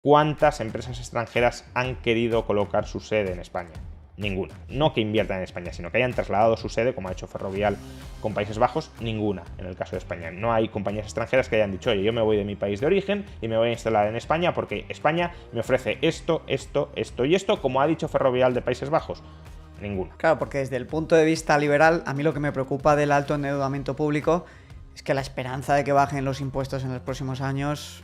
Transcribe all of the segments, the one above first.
¿Cuántas empresas extranjeras han querido colocar su sede en España? Ninguna. No que inviertan en España, sino que hayan trasladado su sede, como ha hecho Ferrovial con Países Bajos, ninguna en el caso de España. No hay compañías extranjeras que hayan dicho, oye, yo me voy de mi país de origen y me voy a instalar en España porque España me ofrece esto, esto, esto y esto, como ha dicho Ferrovial de Países Bajos. Ninguna. Claro, porque desde el punto de vista liberal, a mí lo que me preocupa del alto endeudamiento público es que la esperanza de que bajen los impuestos en los próximos años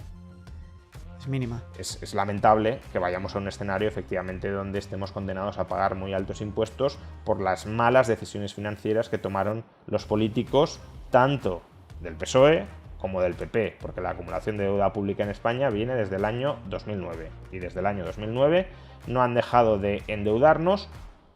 es mínima. Es lamentable que vayamos a un escenario efectivamente donde estemos condenados a pagar muy altos impuestos por las malas decisiones financieras que tomaron los políticos, tanto del PSOE como del PP, porque la acumulación de deuda pública en España viene desde el año 2009 y desde el año 2009 no han dejado de endeudarnos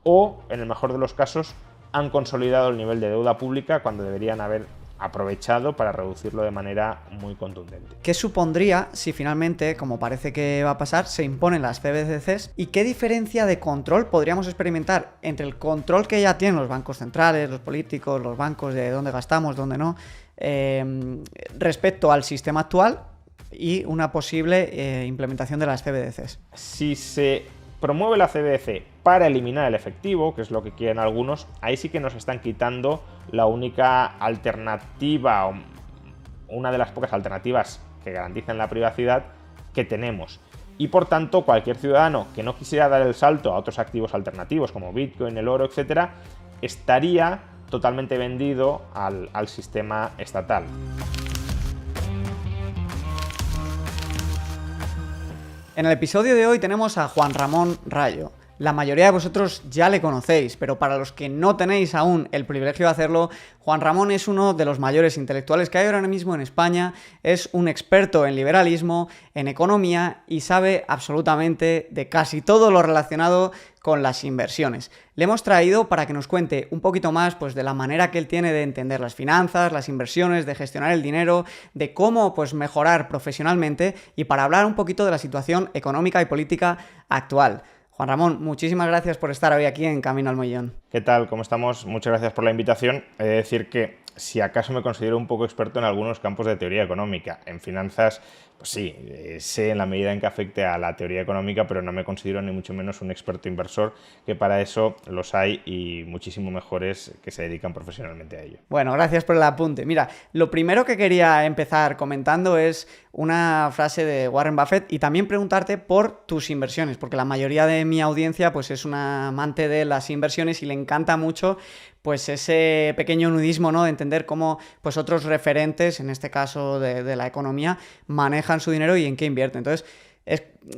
o, en el mejor de los casos, han consolidado el nivel de deuda pública cuando deberían haber aprovechado para reducirlo de manera muy contundente. ¿Qué supondría si finalmente, como parece que va a pasar, se imponen las CBDCs? ¿Y qué diferencia de control podríamos experimentar entre el control que ya tienen los bancos centrales, los políticos, los bancos de dónde gastamos, dónde no, respecto al sistema actual y una posible implementación de las CBDCs? Si se promueve la CBDC para eliminar el efectivo, que es lo que quieren algunos, ahí sí que nos están quitando la única alternativa, o una de las pocas alternativas que garantizan la privacidad que tenemos. Y por tanto, cualquier ciudadano que no quisiera dar el salto a otros activos alternativos como Bitcoin, el oro, etc., estaría totalmente vendido al sistema estatal. En el episodio de hoy tenemos a Juan Ramón Rayo. La mayoría de vosotros ya le conocéis, pero para los que no tenéis aún el privilegio de hacerlo, Juan Ramón es uno de los mayores intelectuales que hay ahora mismo en España, es un experto en liberalismo, en economía y sabe absolutamente de casi todo lo relacionado con las inversiones. Le hemos traído para que nos cuente un poquito más pues, de la manera que él tiene de entender las finanzas, las inversiones, de gestionar el dinero, de cómo pues, mejorar profesionalmente y para hablar un poquito de la situación económica y política actual. Juan Ramón, muchísimas gracias por estar hoy aquí en Camino al Millón. ¿Qué tal? ¿Cómo estamos? Muchas gracias por la invitación. He de decir que si acaso me considero un poco experto en algunos campos de teoría económica. En finanzas, pues sí, sé en la medida en que afecte a la teoría económica, pero no me considero ni mucho menos un experto inversor, que para eso los hay y muchísimo mejores que se dedican profesionalmente a ello. Bueno, gracias por el apunte. Mira, lo primero que quería empezar comentando es una frase de Warren Buffett y también preguntarte por tus inversiones, porque la mayoría de mi audiencia pues es una amante de las inversiones y le encanta mucho pues ese pequeño nudismo, ¿no? De entender cómo pues otros referentes, en este caso de la economía, manejan su dinero y en qué invierten. Entonces,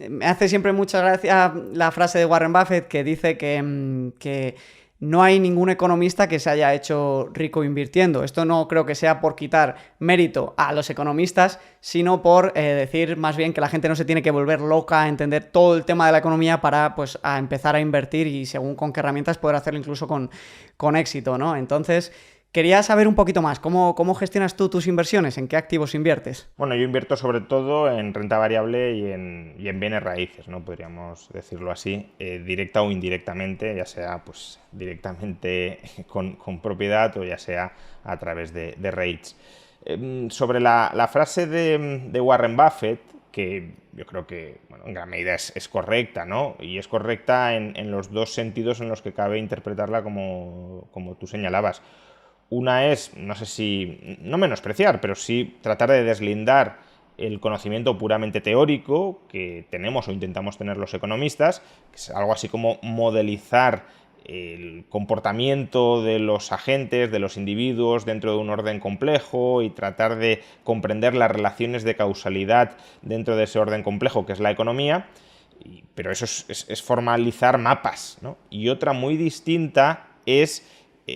me hace siempre mucha gracia la frase de Warren Buffett que dice que no hay ningún economista que se haya hecho rico invirtiendo. Esto no creo que sea por quitar mérito a los economistas, sino por decir más bien que la gente no se tiene que volver loca a entender todo el tema de la economía para pues, a empezar a invertir y según con qué herramientas poder hacerlo incluso con éxito, ¿no? Entonces, quería saber un poquito más, ¿cómo gestionas tú tus inversiones? ¿En qué activos inviertes? Bueno, yo invierto sobre todo en renta variable y en bienes raíces, ¿no? Podríamos decirlo así, directa o indirectamente, ya sea pues directamente con propiedad o ya sea a través de REITs. Sobre la frase de Warren Buffett, que yo creo que bueno, en gran medida es correcta, ¿no? Y es correcta en los dos sentidos en los que cabe interpretarla como tú señalabas. Una es, no sé si, no menospreciar, pero sí tratar de deslindar el conocimiento puramente teórico que tenemos o intentamos tener los economistas, que es algo así como modelizar el comportamiento de los agentes, de los individuos dentro de un orden complejo y tratar de comprender las relaciones de causalidad dentro de ese orden complejo que es la economía, pero eso es formalizar mapas, ¿no? Y otra muy distinta es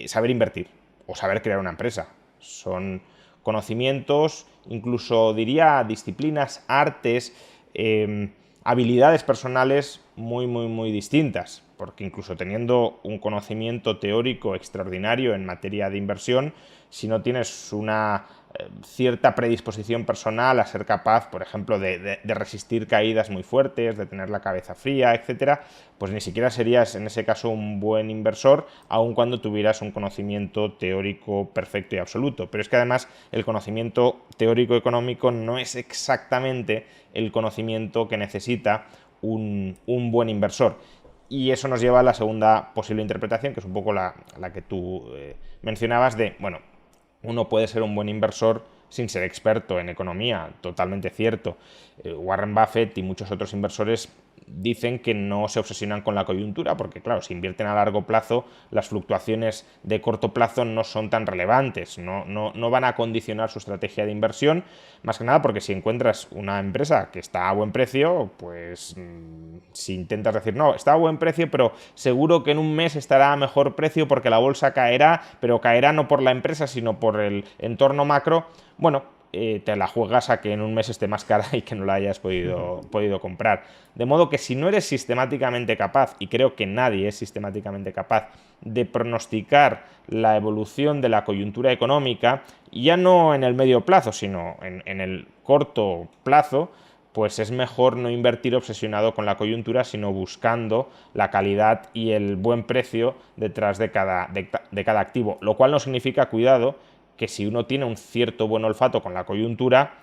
saber invertir o saber crear una empresa. Son conocimientos, incluso diría disciplinas, artes, habilidades personales muy distintas, porque incluso teniendo un conocimiento teórico extraordinario en materia de inversión, si no tienes una cierta predisposición personal a ser capaz, por ejemplo, de resistir caídas muy fuertes, de tener la cabeza fría, etcétera, pues ni siquiera serías en ese caso un buen inversor, aun cuando tuvieras un conocimiento teórico perfecto y absoluto. Pero es que además el conocimiento teórico económico no es exactamente el conocimiento que necesita un buen inversor. Y eso nos lleva a la segunda posible interpretación, que es un poco la que tú mencionabas de, bueno, uno puede ser un buen inversor sin ser experto en economía, totalmente cierto. Warren Buffett y muchos otros inversores dicen que no se obsesionan con la coyuntura porque, claro, si invierten a largo plazo, las fluctuaciones de corto plazo no son tan relevantes, no van a condicionar su estrategia de inversión, más que nada porque si encuentras una empresa que está a buen precio, pues si intentas decir, no, está a buen precio, pero seguro que en un mes estará a mejor precio porque la bolsa caerá, pero caerá no por la empresa, sino por el entorno macro, bueno, te la juegas a que en un mes esté más cara y que no la hayas podido comprar. De modo que si no eres sistemáticamente capaz, y creo que nadie es sistemáticamente capaz, de pronosticar la evolución de la coyuntura económica, ya no en el medio plazo, sino en el corto plazo, pues es mejor no invertir obsesionado con la coyuntura, sino buscando la calidad y el buen precio detrás de cada activo. Lo cual no significa, cuidado, que si uno tiene un cierto buen olfato con la coyuntura,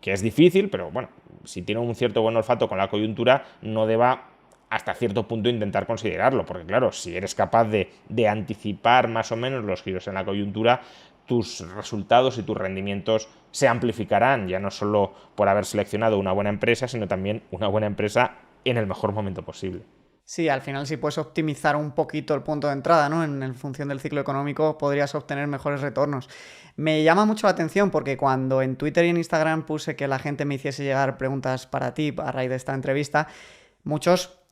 que es difícil, pero bueno, si tiene un cierto buen olfato con la coyuntura, no deba hasta cierto punto intentar considerarlo, porque claro, si eres capaz de anticipar más o menos los giros en la coyuntura, tus resultados y tus rendimientos se amplificarán, ya no solo por haber seleccionado una buena empresa, sino también una buena empresa en el mejor momento posible. Sí, al final si puedes optimizar un poquito el punto de entrada, ¿no? En función del ciclo económico podrías obtener mejores retornos. Me llama mucho la atención porque cuando en Twitter y en Instagram puse que la gente me hiciese llegar preguntas para ti a raíz de esta entrevista,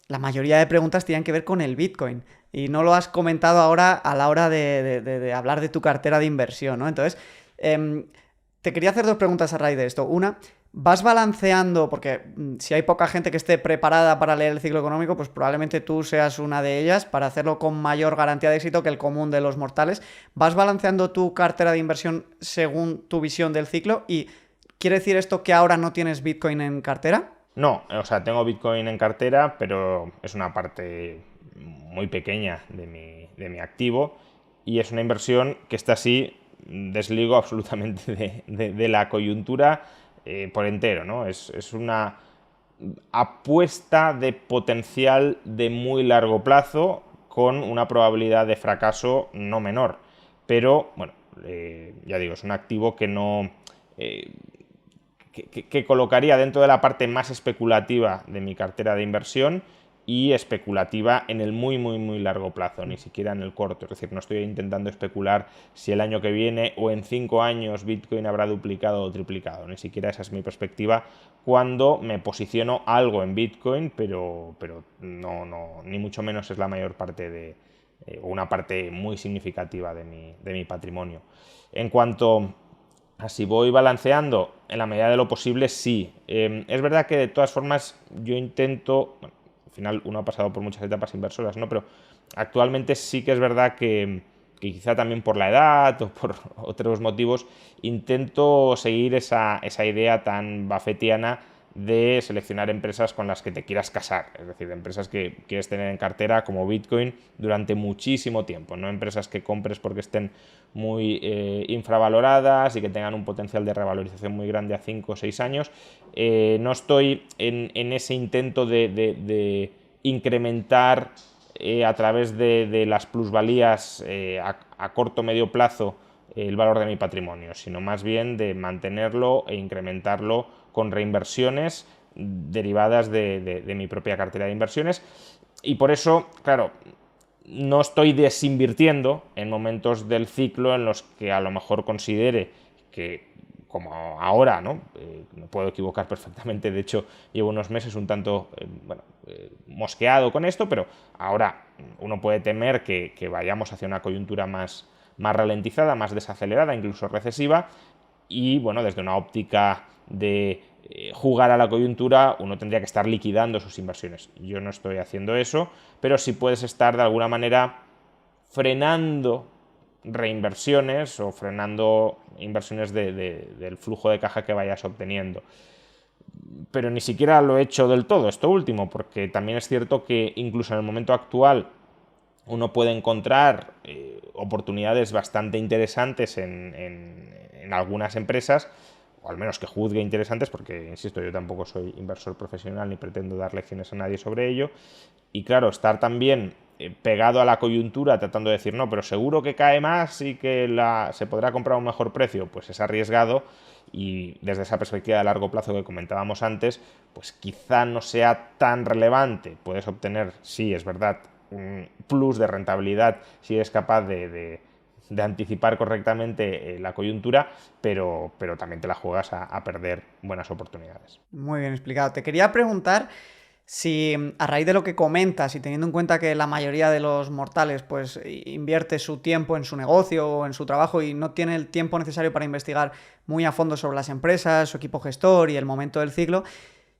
la mayoría de preguntas tenían que ver con el Bitcoin. Y no lo has comentado ahora a la hora de hablar de tu cartera de inversión, ¿no? Entonces, te quería hacer dos preguntas a raíz de esto. Una, ¿vas balanceando? Porque si hay poca gente que esté preparada para leer el ciclo económico, pues probablemente tú seas una de ellas para hacerlo con mayor garantía de éxito que el común de los mortales. ¿Vas balanceando tu cartera de inversión según tu visión del ciclo? ¿Y quiere decir esto que ahora no tienes Bitcoin en cartera? No, o sea, tengo Bitcoin en cartera, pero es una parte muy pequeña de mi activo y es una inversión que está así, desligo absolutamente de la coyuntura por entero, ¿no? Es una apuesta de potencial de muy largo plazo con una probabilidad de fracaso no menor. Pero, bueno, ya digo, es un activo que no... que colocaría dentro de la parte más especulativa de mi cartera de inversión y especulativa en el muy, muy, muy largo plazo, ni siquiera en el corto. Es decir, no estoy intentando especular si el año que viene o en 5 años Bitcoin habrá duplicado o triplicado. Ni siquiera esa es mi perspectiva cuando me posiciono algo en Bitcoin, pero no, ni mucho menos es la mayor parte una parte muy significativa de mi patrimonio. En cuanto así voy balanceando, en la medida de lo posible, sí. Es verdad que de todas formas yo intento, bueno, al final uno ha pasado por muchas etapas inversoras, ¿no? Pero actualmente sí que es verdad que quizá también por la edad o por otros motivos, intento seguir esa idea tan buffettiana de seleccionar empresas con las que te quieras casar, es decir, empresas que quieres tener en cartera como Bitcoin durante muchísimo tiempo, no empresas que compres porque estén muy infravaloradas y que tengan un potencial de revalorización muy grande a 5 o 6 años. No estoy en ese intento de incrementar a través de las plusvalías a corto o medio plazo el valor de mi patrimonio, sino más bien de mantenerlo e incrementarlo con reinversiones derivadas de mi propia cartera de inversiones. Y por eso, claro, no estoy desinvirtiendo en momentos del ciclo en los que a lo mejor considere que, como ahora, ¿no? Me puedo equivocar perfectamente, de hecho llevo unos meses un tanto mosqueado con esto, pero ahora uno puede temer que vayamos hacia una coyuntura más ralentizada, más desacelerada, incluso recesiva, y bueno, desde una óptica de jugar a la coyuntura, uno tendría que estar liquidando sus inversiones. Yo no estoy haciendo eso, pero sí puedes estar de alguna manera frenando reinversiones o frenando inversiones del flujo de caja que vayas obteniendo. Pero ni siquiera lo he hecho del todo, esto último, porque también es cierto que incluso en el momento actual uno puede encontrar oportunidades bastante interesantes en algunas empresas, o al menos que juzgue interesantes, porque, insisto, yo tampoco soy inversor profesional ni pretendo dar lecciones a nadie sobre ello. Y claro, estar también pegado a la coyuntura tratando de decir, no, pero seguro que cae más y que se podrá comprar a un mejor precio, pues es arriesgado. Y desde esa perspectiva de largo plazo que comentábamos antes, pues quizá no sea tan relevante. Puedes obtener, sí, es verdad, un plus de rentabilidad si eres capaz de anticipar correctamente la coyuntura, pero también te la juegas a perder buenas oportunidades. Muy bien explicado. Te quería preguntar si a raíz de lo que comentas y teniendo en cuenta que la mayoría de los mortales pues invierte su tiempo en su negocio o en su trabajo y no tiene el tiempo necesario para investigar muy a fondo sobre las empresas, su equipo gestor y el momento del ciclo,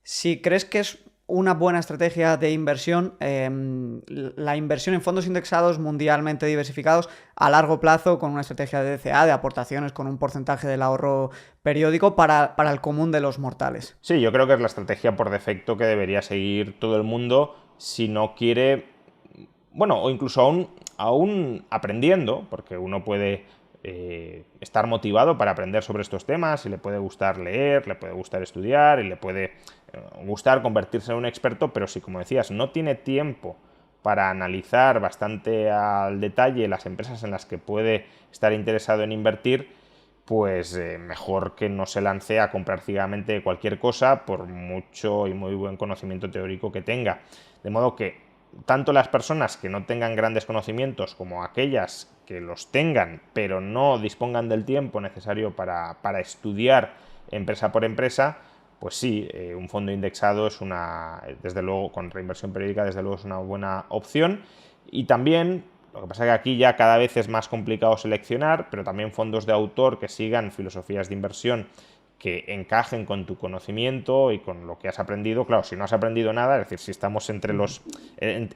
si crees que es una buena estrategia de inversión, la inversión en fondos indexados mundialmente diversificados a largo plazo con una estrategia de DCA, de aportaciones con un porcentaje del ahorro periódico para el común de los mortales. Sí, yo creo que es la estrategia por defecto que debería seguir todo el mundo si no quiere, bueno, o incluso aún aprendiendo, porque uno puede estar motivado para aprender sobre estos temas y le puede gustar leer, le puede gustar estudiar y le puede gustar convertirse en un experto, pero si, como decías, no tiene tiempo para analizar bastante al detalle las empresas en las que puede estar interesado en invertir, pues mejor que no se lance a comprar ciegamente cualquier cosa por mucho y muy buen conocimiento teórico que tenga. De modo que tanto las personas que no tengan grandes conocimientos como aquellas que los tengan pero no dispongan del tiempo necesario para estudiar empresa por empresa, pues sí, un fondo indexado es desde luego, con reinversión periódica, desde luego es una buena opción. Y también, lo que pasa es que aquí ya cada vez es más complicado seleccionar, pero también fondos de autor que sigan filosofías de inversión que encajen con tu conocimiento y con lo que has aprendido. Claro, si no has aprendido nada, es decir, si estamos en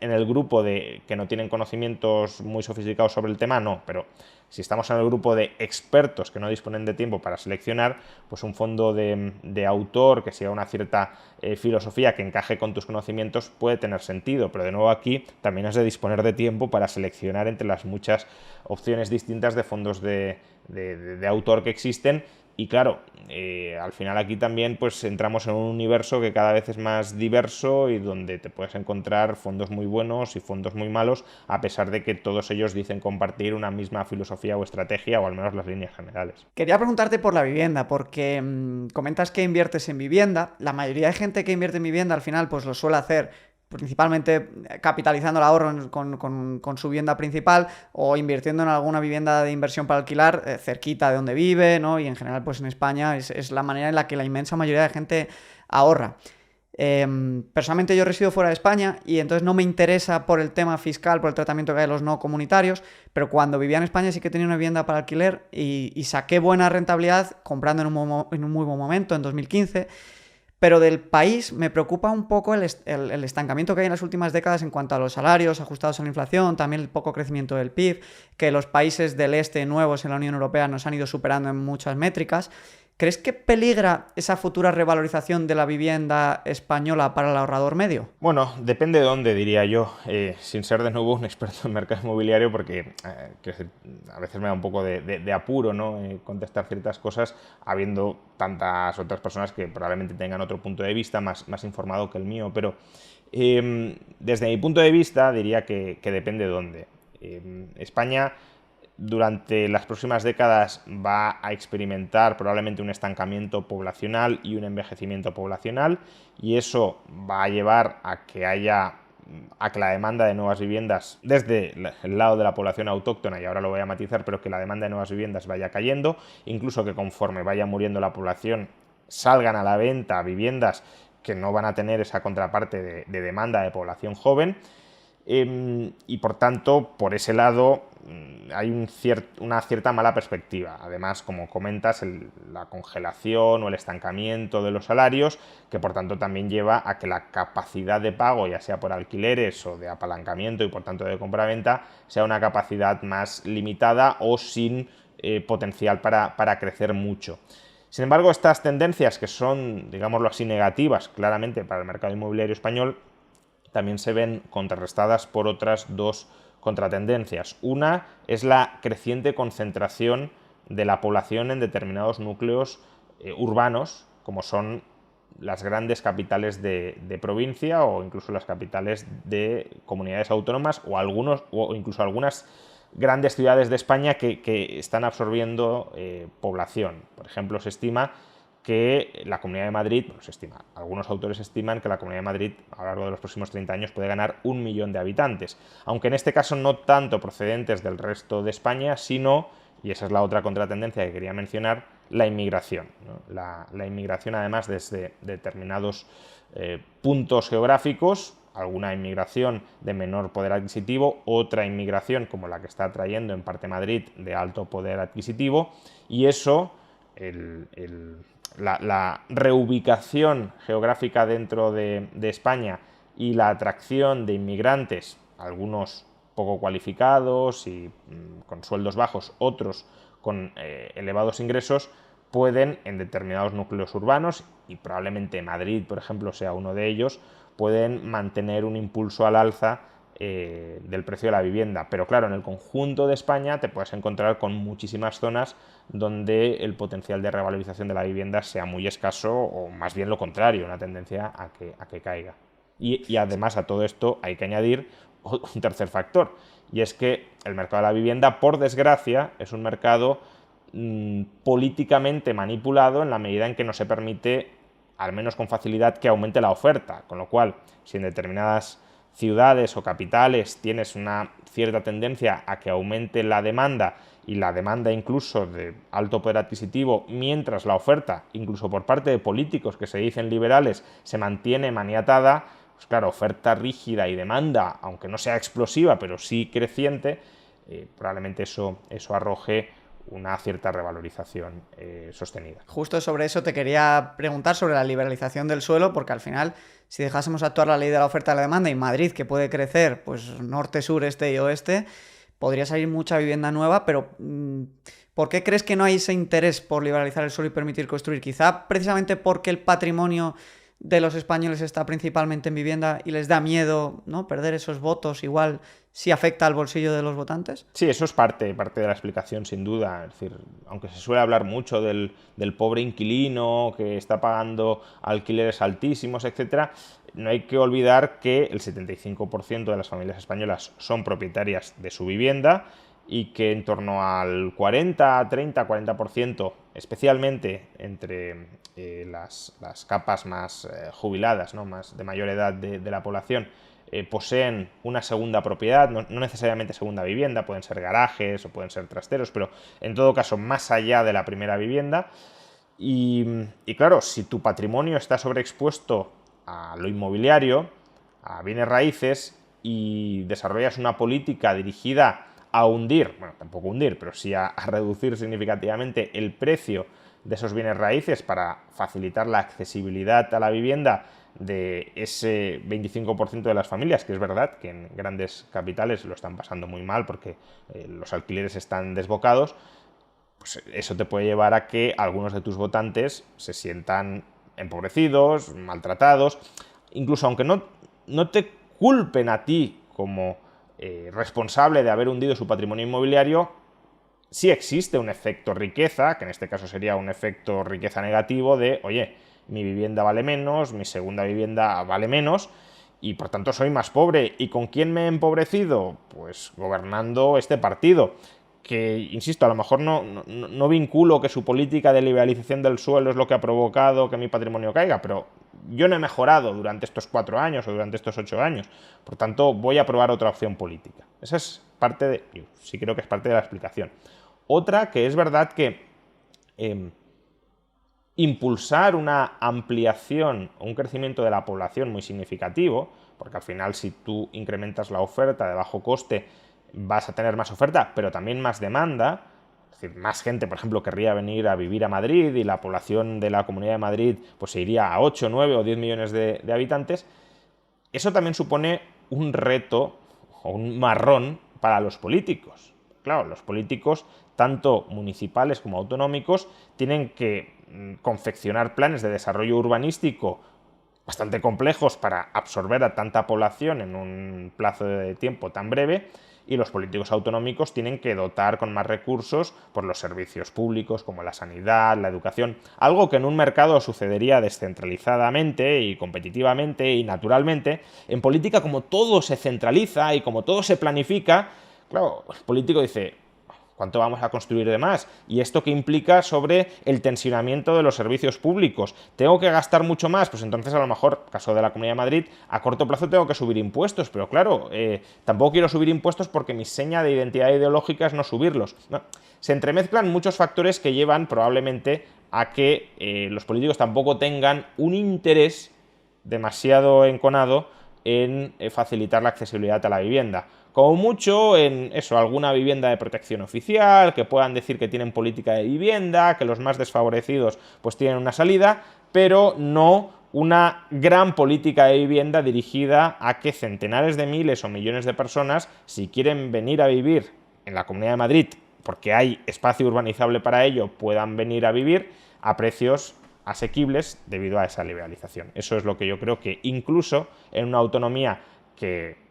el grupo de que no tienen conocimientos muy sofisticados sobre el tema, no, pero si estamos en el grupo de expertos que no disponen de tiempo para seleccionar, pues un fondo de autor que siga una cierta filosofía que encaje con tus conocimientos puede tener sentido, pero de nuevo aquí también has de disponer de tiempo para seleccionar entre las muchas opciones distintas de fondos de autor que existen. Y claro, al final aquí también pues entramos en un universo que cada vez es más diverso y donde te puedes encontrar fondos muy buenos y fondos muy malos, a pesar de que todos ellos dicen compartir una misma filosofía o estrategia, o al menos las líneas generales. Quería preguntarte por la vivienda, porque comentas que inviertes en vivienda. La mayoría de gente que invierte en vivienda al final pues lo suele hacer principalmente capitalizando el ahorro con su vivienda principal o invirtiendo en alguna vivienda de inversión para alquilar cerquita de donde vive, ¿no? Y en general, pues en España es la manera en la que la inmensa mayoría de gente ahorra. Personalmente yo resido fuera de España y entonces no me interesa por el tema fiscal, por el tratamiento que hay de los no comunitarios, pero cuando vivía en España sí que tenía una vivienda para alquiler y saqué buena rentabilidad comprando en un muy buen momento, en 2015. Pero del país me preocupa un poco el estancamiento que hay en las últimas décadas en cuanto a los salarios ajustados a la inflación, también el poco crecimiento del PIB, que los países del este nuevos en la Unión Europea nos han ido superando en muchas métricas. ¿Crees que peligra esa futura revalorización de la vivienda española para el ahorrador medio? Bueno, depende de dónde, diría yo, sin ser de nuevo un experto en mercado inmobiliario, porque a veces me da un poco de apuro, ¿no? Contestar ciertas cosas, habiendo tantas otras personas que probablemente tengan otro punto de vista más informado que el mío, pero desde mi punto de vista diría que depende de dónde. España durante las próximas décadas va a experimentar probablemente un estancamiento poblacional y un envejecimiento poblacional, y eso va a llevar a que la demanda de nuevas viviendas desde el lado de la población autóctona, y ahora lo voy a matizar, pero que la demanda de nuevas viviendas vaya cayendo, incluso que conforme vaya muriendo la población salgan a la venta viviendas que no van a tener esa contraparte de demanda de población joven. y por tanto, por ese lado, hay una cierta mala perspectiva. Además, como comentas, la congelación o el estancamiento de los salarios, que por tanto también lleva a que la capacidad de pago, ya sea por alquileres o de apalancamiento y por tanto de compraventa, sea una capacidad más limitada o sin potencial para crecer mucho. Sin embargo, estas tendencias que son, digámoslo así, negativas claramente para el mercado inmobiliario español, también se ven contrarrestadas por otras dos contratendencias. Una es la creciente concentración de la población en determinados núcleos urbanos, como son las grandes capitales de provincia o incluso las capitales de comunidades autónomas o incluso algunas grandes ciudades de España que están absorbiendo población. Por ejemplo, se estima que la Comunidad de Madrid, algunos autores estiman que la Comunidad de Madrid a lo largo de los próximos 30 años puede ganar 1 millón de habitantes, aunque en este caso no tanto procedentes del resto de España, sino, y esa es la otra contratendencia que quería mencionar, la inmigración, ¿no? La inmigración además desde determinados puntos geográficos, alguna inmigración de menor poder adquisitivo, otra inmigración como la que está trayendo en parte Madrid de alto poder adquisitivo, y eso, la reubicación geográfica dentro de España y la atracción de inmigrantes, algunos poco cualificados y con sueldos bajos, otros con elevados ingresos, pueden en determinados núcleos urbanos, y probablemente Madrid, por ejemplo, sea uno de ellos, pueden mantener un impulso al alza del precio de la vivienda. Pero claro, en el conjunto de España te puedes encontrar con muchísimas zonas donde el potencial de revalorización de la vivienda sea muy escaso o más bien lo contrario, una tendencia a que caiga. Y además a todo esto hay que añadir un tercer factor, y es que el mercado de la vivienda, por desgracia, es un mercado políticamente manipulado en la medida en que no se permite, al menos con facilidad, que aumente la oferta, con lo cual, si en determinadas ciudades o capitales tienes una cierta tendencia a que aumente la demanda, y la demanda incluso de alto poder adquisitivo, mientras la oferta, incluso por parte de políticos que se dicen liberales, se mantiene maniatada, pues claro, oferta rígida y demanda, aunque no sea explosiva, pero sí creciente, probablemente eso arroje una cierta revalorización sostenida. Justo sobre eso te quería preguntar sobre la liberalización del suelo, porque al final, si dejásemos actuar la ley de la oferta y la demanda, y Madrid, que puede crecer pues norte, sur, este y oeste, podría salir mucha vivienda nueva, pero ¿por qué crees que no hay ese interés por liberalizar el suelo y permitir construir? Quizá precisamente porque el patrimonio de los españoles está principalmente en vivienda y les da miedo, ¿no?, perder esos votos, igual si afecta al bolsillo de los votantes. Sí, eso es parte de la explicación, sin duda. Es decir, aunque se suele hablar mucho del pobre inquilino que está pagando alquileres altísimos, etcétera, no hay que olvidar que el 75% de las familias españolas son propietarias de su vivienda, y que en torno al 40, 30, 40%, especialmente entre las capas más jubiladas, ¿no?, más de mayor edad de la población, poseen una segunda propiedad, no necesariamente segunda vivienda, pueden ser garajes o pueden ser trasteros, pero en todo caso más allá de la primera vivienda. Y claro, si tu patrimonio está sobreexpuesto a lo inmobiliario, a bienes raíces, y desarrollas una política dirigida a hundir, bueno, tampoco hundir, pero sí a reducir significativamente el precio de esos bienes raíces para facilitar la accesibilidad a la vivienda de ese 25% de las familias, que es verdad que en grandes capitales lo están pasando muy mal porque los alquileres están desbocados, pues eso te puede llevar a que algunos de tus votantes se sientan empobrecidos, maltratados, incluso aunque no te culpen a ti como responsable de haber hundido su patrimonio inmobiliario, sí existe un efecto riqueza, que en este caso sería un efecto riqueza negativo de, oye, mi vivienda vale menos, mi segunda vivienda vale menos, y por tanto soy más pobre. ¿Y con quién me he empobrecido? Pues gobernando este partido, que, insisto, a lo mejor no vinculo que su política de liberalización del suelo es lo que ha provocado que mi patrimonio caiga, pero yo no he mejorado durante estos 4 años o durante estos 8 años, por tanto voy a probar otra opción política. Esa es parte yo sí creo que es parte de la explicación. Otra, que es verdad que impulsar una ampliación o un crecimiento de la población muy significativo, porque al final si tú incrementas la oferta de bajo coste vas a tener más oferta, pero también más demanda. Es decir, más gente, por ejemplo, querría venir a vivir a Madrid y la población de la Comunidad de Madrid pues se iría a 8, 9 o 10 millones de habitantes. Eso también supone un reto o un marrón para los políticos. Claro, los políticos, tanto municipales como autonómicos, tienen que confeccionar planes de desarrollo urbanístico bastante complejos para absorber a tanta población en un plazo de tiempo tan breve, y los políticos autonómicos tienen que dotar con más recursos por los servicios públicos como la sanidad, la educación, algo que en un mercado sucedería descentralizadamente y competitivamente y naturalmente. En política, como todo se centraliza y como todo se planifica, claro, el político dice: ¿cuánto vamos a construir de más? ¿Y esto qué implica sobre el tensionamiento de los servicios públicos? ¿Tengo que gastar mucho más? Pues entonces a lo mejor, caso de la Comunidad de Madrid, a corto plazo tengo que subir impuestos, pero claro, tampoco quiero subir impuestos porque mi seña de identidad ideológica es no subirlos. No. Se entremezclan muchos factores que llevan probablemente a que los políticos tampoco tengan un interés demasiado enconado en facilitar la accesibilidad a la vivienda. Como mucho en eso, alguna vivienda de protección oficial, que puedan decir que tienen política de vivienda, que los más desfavorecidos pues tienen una salida, pero no una gran política de vivienda dirigida a que centenares de miles o millones de personas, si quieren venir a vivir en la Comunidad de Madrid, porque hay espacio urbanizable para ello, puedan venir a vivir a precios asequibles debido a esa liberalización. Eso es lo que yo creo que incluso en una autonomía que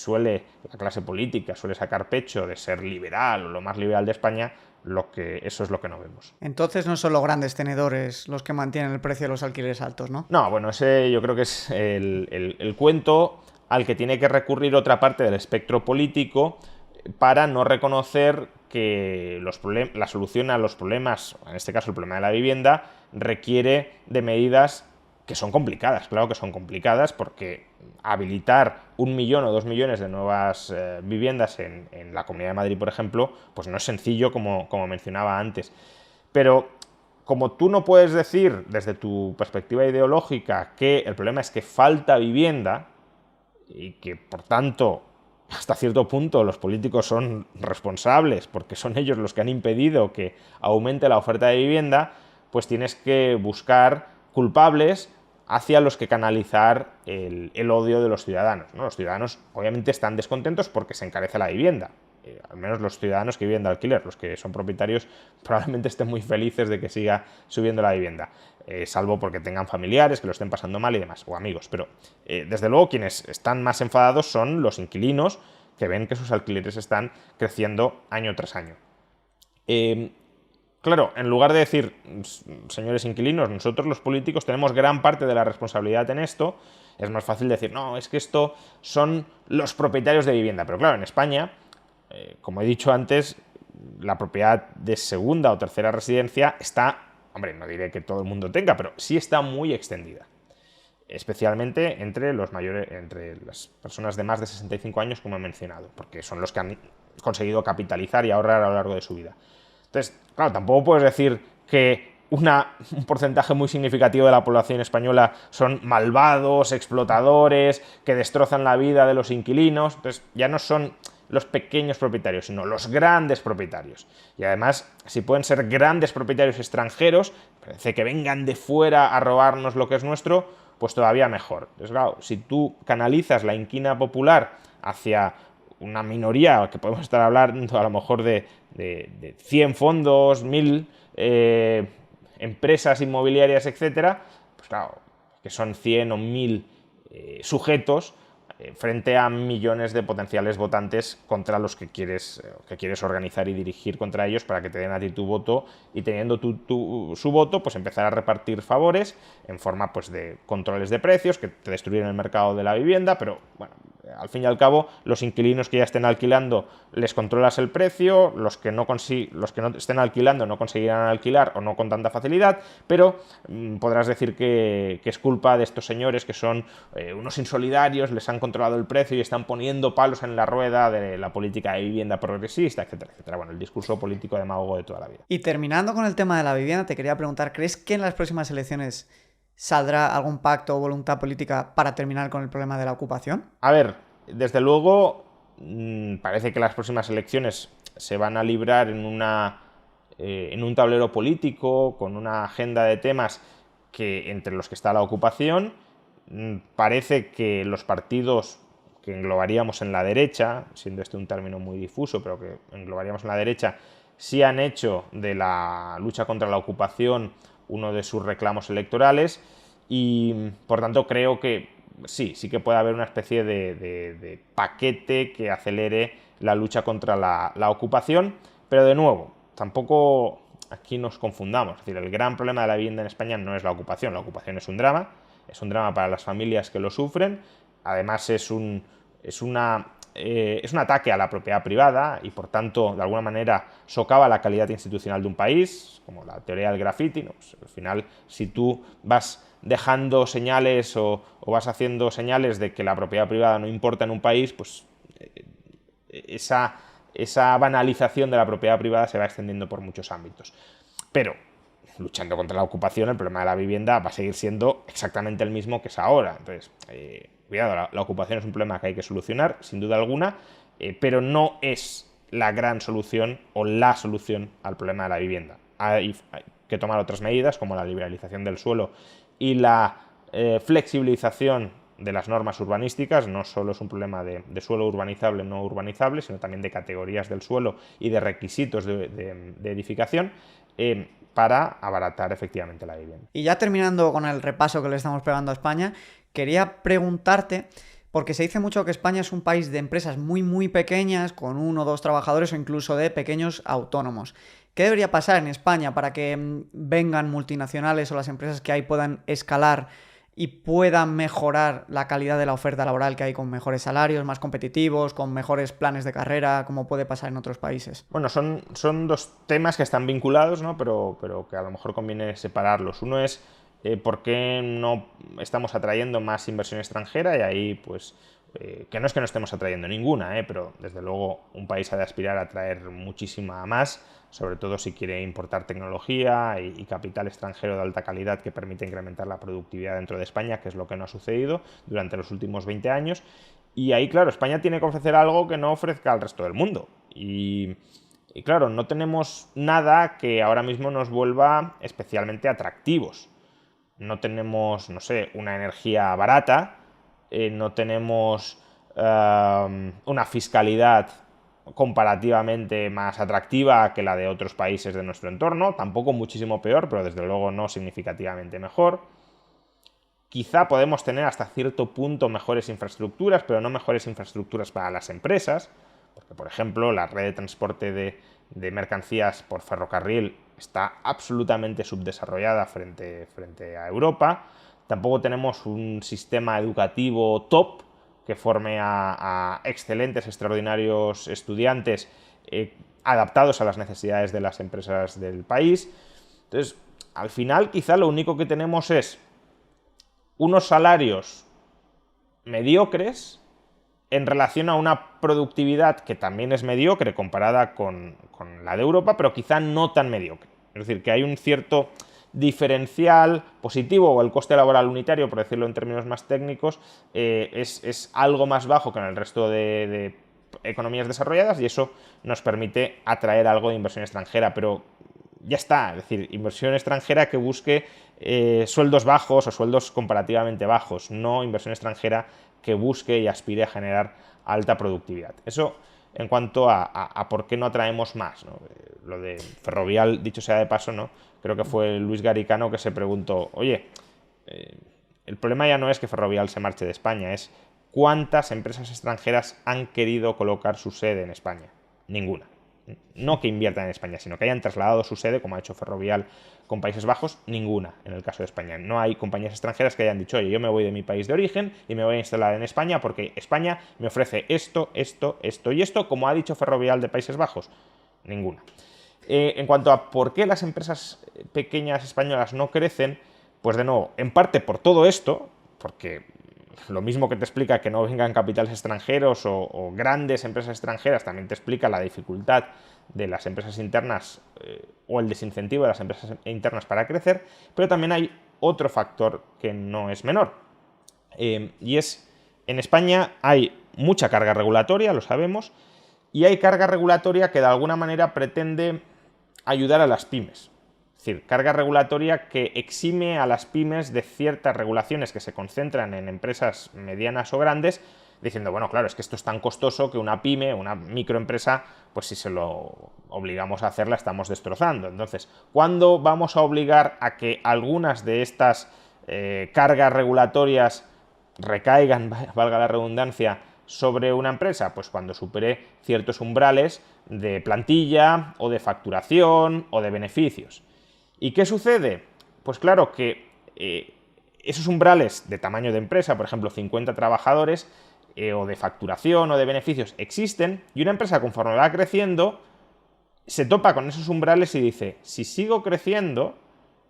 la clase política suele sacar pecho de ser liberal o lo más liberal de España, eso es lo que no vemos. Entonces no son los grandes tenedores los que mantienen el precio de los alquileres altos, ¿no? No, bueno, ese yo creo que es el cuento al que tiene que recurrir otra parte del espectro político para no reconocer que la solución a los problemas, en este caso el problema de la vivienda, requiere de medidas que son complicadas. Claro que son complicadas, porque habilitar 1 millón o 2 millones de nuevas viviendas en la Comunidad de Madrid, por ejemplo, pues no es sencillo, como mencionaba antes. Pero como tú no puedes decir desde tu perspectiva ideológica que el problema es que falta vivienda y que por tanto hasta cierto punto los políticos son responsables porque son ellos los que han impedido que aumente la oferta de vivienda, pues tienes que buscar culpables hacia los que canalizar el odio de los ciudadanos, ¿no? Los ciudadanos obviamente están descontentos porque se encarece la vivienda. Al menos los ciudadanos que viven de alquiler. Los que son propietarios probablemente estén muy felices de que siga subiendo la vivienda, salvo porque tengan familiares que lo estén pasando mal y demás, o amigos. Pero desde luego quienes están más enfadados son los inquilinos, que ven que sus alquileres están creciendo año tras año. Claro, en lugar de decir: señores inquilinos, nosotros los políticos tenemos gran parte de la responsabilidad en esto, es más fácil decir: no, es que esto son los propietarios de vivienda. Pero claro, en España, como he dicho antes, la propiedad de segunda o tercera residencia está, hombre, no diré que todo el mundo tenga, pero sí está muy extendida. Especialmente entre las personas de más de 65 años, como he mencionado, porque son los que han conseguido capitalizar y ahorrar a lo largo de su vida. Entonces, claro, tampoco puedes decir que un porcentaje muy significativo de la población española son malvados, explotadores, que destrozan la vida de los inquilinos. Entonces, ya no son los pequeños propietarios, sino los grandes propietarios. Y además, si pueden ser grandes propietarios extranjeros, parece que vengan de fuera a robarnos lo que es nuestro, pues todavía mejor. Entonces, claro, si tú canalizas la inquina popular hacia una minoría, que podemos estar hablando a lo mejor de 100 fondos, 1000 empresas inmobiliarias, etcétera, pues claro, que son 100 o 1000 sujetos frente a millones de potenciales votantes contra los que quieres organizar y dirigir contra ellos para que te den a ti tu voto, y teniendo su voto, pues empezar a repartir favores en forma pues de controles de precios que te destruyen el mercado de la vivienda. Pero bueno, Al fin y al cabo, los inquilinos que ya estén alquilando les controlas el precio, los que no estén alquilando no conseguirán alquilar o no con tanta facilidad, pero podrás decir que es culpa de estos señores que son unos insolidarios, les han controlado el precio y están poniendo palos en la rueda de la política de vivienda progresista, etcétera, etcétera. Bueno, el discurso político demagogo de toda la vida. Y terminando con el tema de la vivienda, te quería preguntar, ¿crees que en las próximas elecciones saldrá algún pacto o voluntad política para terminar con el problema de la ocupación? A ver, desde luego parece que las próximas elecciones se van a librar en un tablero político con una agenda de temas entre los que está la ocupación. Parece que los partidos que englobaríamos en la derecha, siendo este un término muy difuso, pero que englobaríamos en la derecha, sí han hecho de la lucha contra la ocupación uno de sus reclamos electorales y, por tanto, creo que sí que puede haber una especie de paquete que acelere la lucha contra la ocupación, pero de nuevo, tampoco aquí nos confundamos. Es decir, el gran problema de la vivienda en España no es la ocupación es un drama para las familias que lo sufren, además es un ataque a la propiedad privada y, por tanto, de alguna manera socava la calidad institucional de un país, como la teoría del graffiti, ¿no? Pues, al final, si tú vas dejando señales o vas haciendo señales de que la propiedad privada no importa en un país, pues esa banalización de la propiedad privada se va extendiendo por muchos ámbitos. Pero, luchando contra la ocupación, el problema de la vivienda va a seguir siendo exactamente el mismo que es ahora. Entonces, cuidado, la ocupación es un problema que hay que solucionar, sin duda alguna, pero no es la gran solución o la solución al problema de la vivienda. Hay que tomar otras medidas, como la liberalización del suelo y la flexibilización de las normas urbanísticas. No solo es un problema de suelo urbanizable, no urbanizable, sino también de categorías del suelo y de requisitos de edificación, para abaratar efectivamente la vivienda. Y ya terminando con el repaso que le estamos pegando a España, quería preguntarte, porque se dice mucho que España es un país de empresas muy muy pequeñas, con 1 o 2 trabajadores o incluso de pequeños autónomos. ¿Qué debería pasar en España para que vengan multinacionales o las empresas que hay puedan escalar y puedan mejorar la calidad de la oferta laboral que hay, con mejores salarios, más competitivos, con mejores planes de carrera, como puede pasar en otros países? Bueno, son dos temas que están vinculados, ¿no? pero que a lo mejor conviene separarlos. Uno es por qué no estamos atrayendo más inversión extranjera, y ahí pues que no es que no estemos atrayendo ninguna, pero desde luego un país ha de aspirar a atraer muchísima más, sobre todo si quiere importar tecnología y capital extranjero de alta calidad que permite incrementar la productividad dentro de España, que es lo que no ha sucedido durante los últimos 20 años. Y ahí, claro, España tiene que ofrecer algo que no ofrezca al resto del mundo. Y claro, no tenemos nada que ahora mismo nos vuelva especialmente atractivos. No tenemos, no sé, una energía barata, no tenemos una fiscalidad comparativamente más atractiva que la de otros países de nuestro entorno, tampoco muchísimo peor, pero desde luego no significativamente mejor. Quizá podemos tener hasta cierto punto mejores infraestructuras, pero no mejores infraestructuras para las empresas, porque, por ejemplo, la red de transporte de mercancías por ferrocarril está absolutamente subdesarrollada frente a Europa. Tampoco tenemos un sistema educativo top que forme a excelentes, extraordinarios estudiantes adaptados a las necesidades de las empresas del país. Entonces, al final, quizá lo único que tenemos es unos salarios mediocres en relación a una productividad que también es mediocre comparada con la de Europa, pero quizá no tan mediocre. Es decir, que hay un cierto diferencial positivo, o el coste laboral unitario, por decirlo en términos más técnicos, es algo más bajo que en el resto de economías desarrolladas, y eso nos permite atraer algo de inversión extranjera, pero ya está. Es decir, inversión extranjera que busque sueldos bajos o sueldos comparativamente bajos, no inversión extranjera que busque y aspire a generar alta productividad. Eso en cuanto a por qué no atraemos más, ¿no? Lo de Ferrovial, dicho sea de paso, ¿no? Creo que fue Luis Garicano que se preguntó, oye, el problema ya no es que Ferrovial se marche de España, es cuántas empresas extranjeras han querido colocar su sede en España. Ninguna. no que inviertan en España, sino que hayan trasladado su sede, como ha hecho Ferrovial con Países Bajos, ninguna en el caso de España. No hay compañías extranjeras que hayan dicho, oye, yo me voy de mi país de origen y me voy a instalar en España porque España me ofrece esto, esto, esto y esto, como ha dicho Ferrovial de Países Bajos. Ninguna. En cuanto a por qué las empresas pequeñas españolas no crecen, pues de nuevo, en parte por todo esto, porque lo mismo que te explica que no vengan capitales extranjeros o grandes empresas extranjeras, también te explica la dificultad de las empresas internas o el desincentivo de las empresas internas para crecer, pero también hay otro factor que no es menor. Y es, en España hay mucha carga regulatoria, lo sabemos, y hay carga regulatoria que de alguna manera pretende ayudar a las pymes. Es decir, carga regulatoria que exime a las pymes de ciertas regulaciones que se concentran en empresas medianas o grandes, diciendo, bueno, claro, es que esto es tan costoso que una pyme, una microempresa, pues si se lo obligamos a hacerla estamos destrozando. Entonces, ¿cuándo vamos a obligar a que algunas de estas cargas regulatorias recaigan, valga la redundancia, sobre una empresa? Pues cuando supere ciertos umbrales de plantilla o de facturación o de beneficios. ¿Y qué sucede? Pues claro que esos umbrales de tamaño de empresa, por ejemplo 50 trabajadores, o de facturación o de beneficios existen, y una empresa conforme va creciendo se topa con esos umbrales y dice, si sigo creciendo,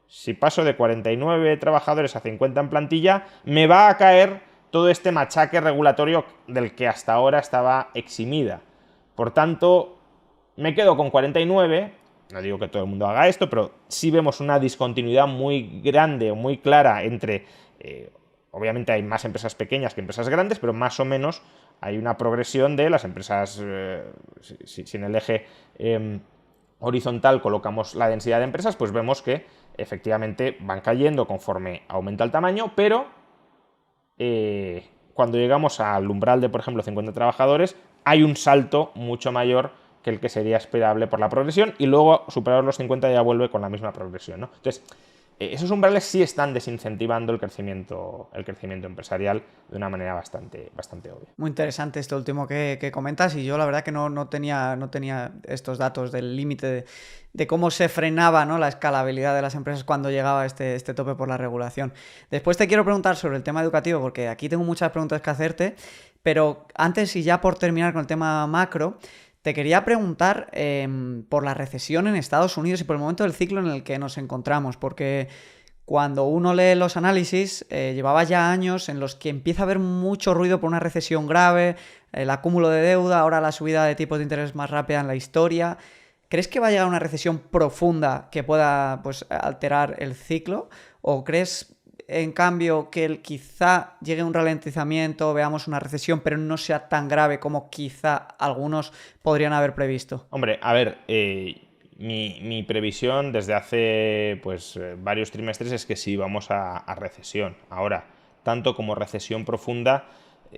si paso de 49 trabajadores a 50 en plantilla, me va a caer todo este machaque regulatorio del que hasta ahora estaba eximida. Por tanto, me quedo con 49, no digo que todo el mundo haga esto, pero sí vemos una discontinuidad muy grande o muy clara entre, obviamente hay más empresas pequeñas que empresas grandes, pero más o menos hay una progresión de las empresas, si en el eje horizontal colocamos la densidad de empresas, pues vemos que efectivamente van cayendo conforme aumenta el tamaño, pero cuando llegamos al umbral de, por ejemplo, 50 trabajadores, hay un salto mucho mayor que el que sería esperable por la progresión, y luego superar los 50 ya vuelve con la misma progresión, ¿no? Entonces, esos umbrales sí están desincentivando el crecimiento empresarial de una manera bastante obvia. Muy interesante esto último que comentas, y yo la verdad que no tenía estos datos del límite de cómo se frenaba, ¿no?, la escalabilidad de las empresas cuando llegaba este tope por la regulación. Después te quiero preguntar sobre el tema educativo, porque aquí tengo muchas preguntas que hacerte, pero antes, y ya por terminar con el tema macro, te quería preguntar por la recesión en Estados Unidos y por el momento del ciclo en el que nos encontramos, porque cuando uno lee los análisis, llevaba ya años en los que empieza a haber mucho ruido por una recesión grave, el acúmulo de deuda, ahora la subida de tipos de interés más rápida en la historia. ¿Crees que va a llegar una recesión profunda que pueda, pues, alterar el ciclo? ¿O crees, en cambio, que quizá llegue un ralentizamiento, veamos una recesión, pero no sea tan grave como quizá algunos podrían haber previsto? Hombre, a ver, mi previsión desde hace pues varios trimestres es que sí vamos a recesión. Ahora, tanto como recesión profunda,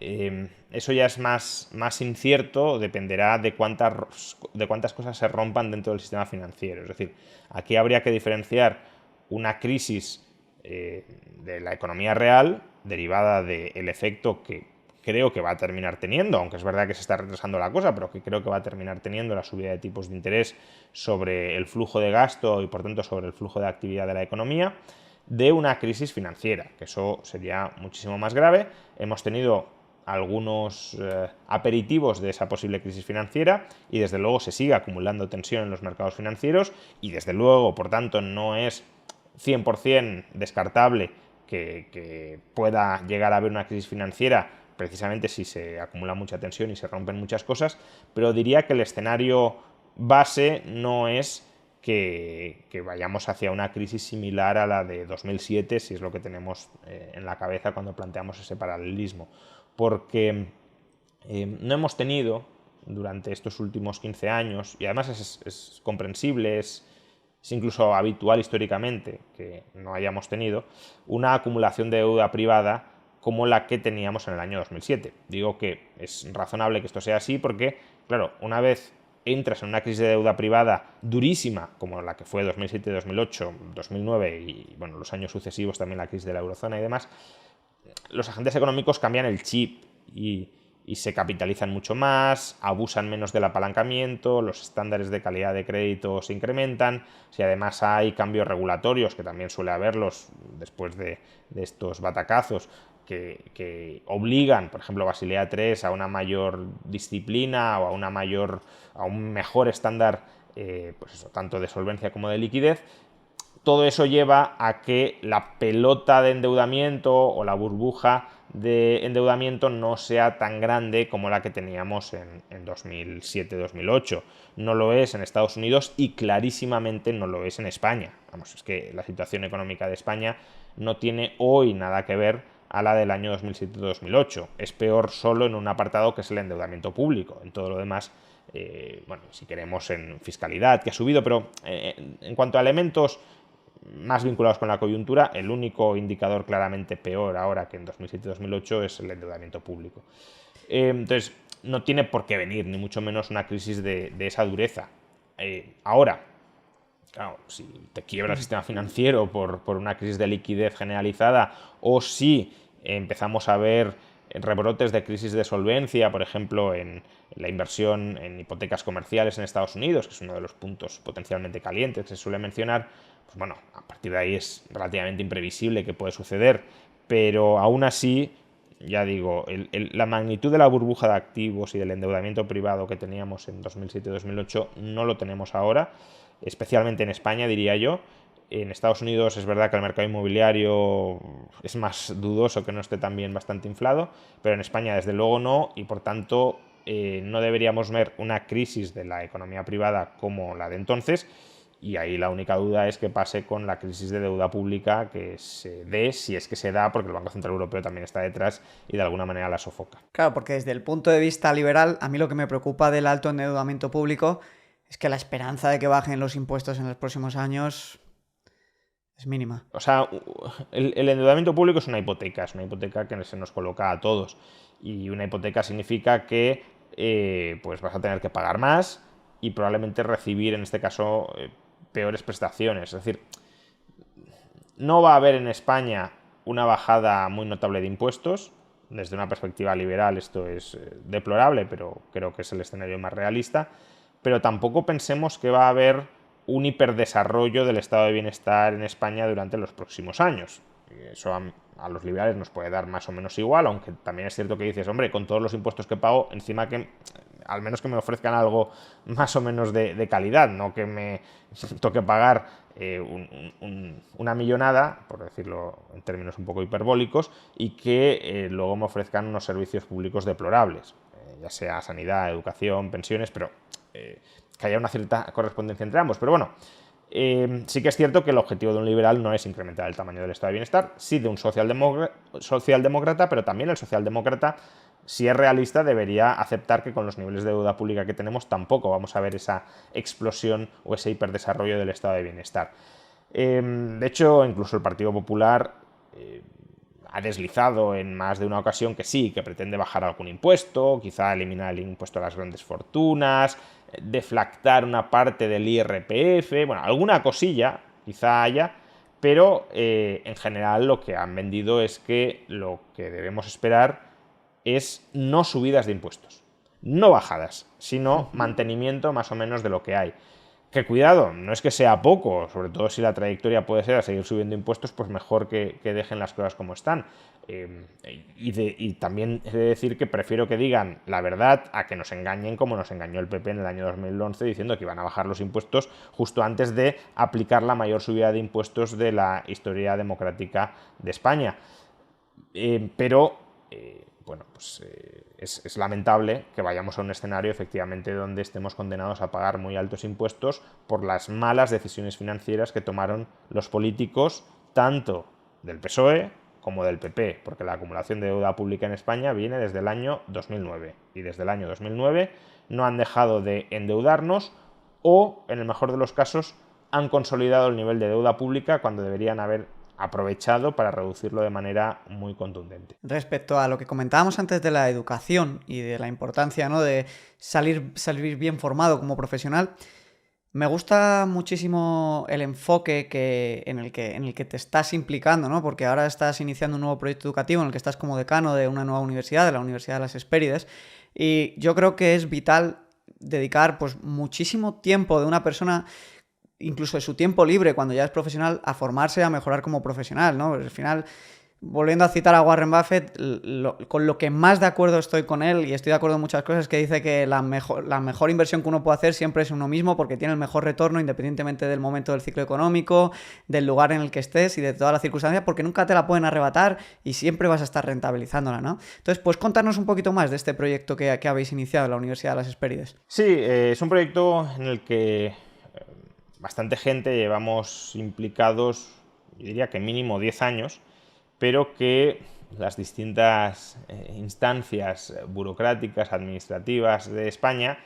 eso ya es más incierto, dependerá de cuántas cosas se rompan dentro del sistema financiero. Es decir, aquí habría que diferenciar una crisis de la economía real, derivada del efecto que creo que va a terminar teniendo, aunque es verdad que se está retrasando la cosa, pero que creo que va a terminar teniendo la subida de tipos de interés sobre el flujo de gasto y por tanto sobre el flujo de actividad de la economía, de una crisis financiera, que eso sería muchísimo más grave. Hemos tenido algunos aperitivos de esa posible crisis financiera y desde luego se sigue acumulando tensión en los mercados financieros y desde luego, por tanto, no es 100% descartable que pueda llegar a haber una crisis financiera, precisamente si se acumula mucha tensión y se rompen muchas cosas, pero diría que el escenario base no es que vayamos hacia una crisis similar a la de 2007, si es lo que tenemos en la cabeza cuando planteamos ese paralelismo, porque no hemos tenido durante estos últimos 15 años, y además es comprensible, es incluso habitual históricamente que no hayamos tenido, una acumulación de deuda privada como la que teníamos en el año 2007. Digo que es razonable que esto sea así porque, claro, una vez entras en una crisis de deuda privada durísima, como la que fue 2007, 2008, 2009 y bueno, los años sucesivos, también la crisis de la eurozona y demás, los agentes económicos cambian el chip y y se capitalizan mucho más, abusan menos del apalancamiento, los estándares de calidad de crédito se incrementan, si además hay cambios regulatorios, que también suele haberlos después de estos batacazos, que obligan, por ejemplo, Basilea III a una mayor disciplina o a un mejor estándar, pues eso, tanto de solvencia como de liquidez. Todo eso lleva a que la pelota de endeudamiento o la burbuja de endeudamiento no sea tan grande como la que teníamos en 2007-2008. No lo es en Estados Unidos y clarísimamente no lo es en España. Vamos, es que la situación económica de España no tiene hoy nada que ver a la del año 2007-2008. Es peor solo en un apartado que es el endeudamiento público. En todo lo demás, bueno, si queremos en fiscalidad, que ha subido, pero en cuanto a elementos más vinculados con la coyuntura, el único indicador claramente peor ahora que en 2007-2008 es el endeudamiento público. Entonces, no tiene por qué venir, ni mucho menos una crisis de esa dureza. Ahora, claro, si te quiebra el sistema financiero por una crisis de liquidez generalizada o si empezamos a ver rebrotes de crisis de solvencia, por ejemplo, en la inversión en hipotecas comerciales en Estados Unidos, que es uno de los puntos potencialmente calientes que se suele mencionar, pues bueno, a partir de ahí es relativamente imprevisible que puede suceder, pero aún así, ya digo, la magnitud de la burbuja de activos y del endeudamiento privado que teníamos en 2007-2008 no lo tenemos ahora, especialmente en España, diría yo. En Estados Unidos es verdad que el mercado inmobiliario es más dudoso que no esté también bastante inflado, pero en España desde luego no, y por tanto no deberíamos ver una crisis de la economía privada como la de entonces, y ahí la única duda es que pase con la crisis de deuda pública que se dé, si es que se da, porque el Banco Central Europeo también está detrás y de alguna manera la sofoca. Claro, porque desde el punto de vista liberal, a mí lo que me preocupa del alto endeudamiento público es que la esperanza de que bajen los impuestos en los próximos años es mínima. O sea, el endeudamiento público es una hipoteca que se nos coloca a todos. Y una hipoteca significa que pues vas a tener que pagar más y probablemente recibir, en este caso, peores prestaciones. Es decir, no va a haber en España una bajada muy notable de impuestos. Desde una perspectiva liberal esto es deplorable, pero creo que es el escenario más realista. Pero tampoco pensemos que va a haber un hiperdesarrollo del estado de bienestar en España durante los próximos años. Eso a los liberales nos puede dar más o menos igual, aunque también es cierto que dices, hombre, con todos los impuestos que pago, encima que al menos que me ofrezcan algo más o menos de calidad, no que me toque pagar una millonada, por decirlo en términos un poco hiperbólicos, y que luego me ofrezcan unos servicios públicos deplorables, ya sea sanidad, educación, pensiones, pero que haya una cierta correspondencia entre ambos. Pero bueno, sí que es cierto que el objetivo de un liberal no es incrementar el tamaño del estado de bienestar, sí de un socialdemócrata, pero también el socialdemócrata, si es realista, debería aceptar que con los niveles de deuda pública que tenemos tampoco vamos a ver esa explosión o ese hiperdesarrollo del estado de bienestar. De hecho, incluso el Partido Popular ha deslizado en más de una ocasión que sí, que pretende bajar algún impuesto, quizá eliminar el impuesto a las grandes fortunas, deflactar una parte del IRPF, bueno, alguna cosilla quizá haya, pero en general lo que han vendido es que lo que debemos esperar es no subidas de impuestos, no bajadas, sino mantenimiento más o menos de lo que hay. Que cuidado, no es que sea poco, sobre todo si la trayectoria puede ser a seguir subiendo impuestos, pues mejor que dejen las cosas como están. Y también he de decir que prefiero que digan la verdad a que nos engañen como nos engañó el PP en el año 2011 diciendo que iban a bajar los impuestos justo antes de aplicar la mayor subida de impuestos de la historia democrática de España. Bueno, pues es lamentable que vayamos a un escenario efectivamente donde estemos condenados a pagar muy altos impuestos por las malas decisiones financieras que tomaron los políticos, tanto del PSOE como del PP, porque la acumulación de deuda pública en España viene desde el año 2009 y desde el año 2009 no han dejado de endeudarnos o, en el mejor de los casos, han consolidado el nivel de deuda pública cuando deberían haber aprovechado para reducirlo de manera muy contundente. Respecto a lo que comentábamos antes de la educación y de la importancia, ¿no?, de salir bien formado como profesional, Me gusta muchísimo el enfoque en el que te estás implicando, ¿no? Porque ahora estás iniciando un nuevo proyecto educativo en el que estás como decano de una nueva universidad, de la Universidad de las Hespérides, y yo creo que es vital dedicar pues muchísimo tiempo de una persona, incluso de su tiempo libre cuando ya es profesional, a formarse, a mejorar como profesional, ¿no? Al final, volviendo a citar a Warren Buffett, con lo que más de acuerdo estoy con él, y estoy de acuerdo en muchas cosas, que dice que la mejor inversión que uno puede hacer siempre es uno mismo, porque tiene el mejor retorno independientemente del momento del ciclo económico, del lugar en el que estés y de todas las circunstancias, porque nunca te la pueden arrebatar y siempre vas a estar rentabilizándola, ¿no? Entonces, pues contarnos un poquito más de este proyecto que habéis iniciado en la Universidad de las Hespérides. Sí, es un proyecto en el que bastante gente llevamos implicados, yo diría que mínimo 10 años, pero que las distintas instancias burocráticas, administrativas de España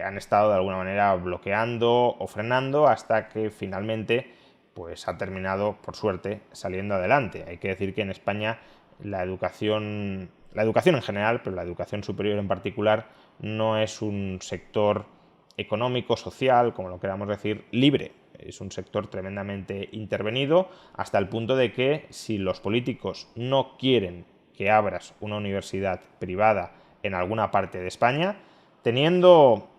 han estado de alguna manera bloqueando o frenando hasta que finalmente pues ha terminado, por suerte, saliendo adelante. Hay que decir que en España la educación en general, pero la educación superior en particular, no es un sector económico, social, como lo queramos decir, libre. Es un sector tremendamente intervenido hasta el punto de que si los políticos no quieren que abras una universidad privada en alguna parte de España, teniendo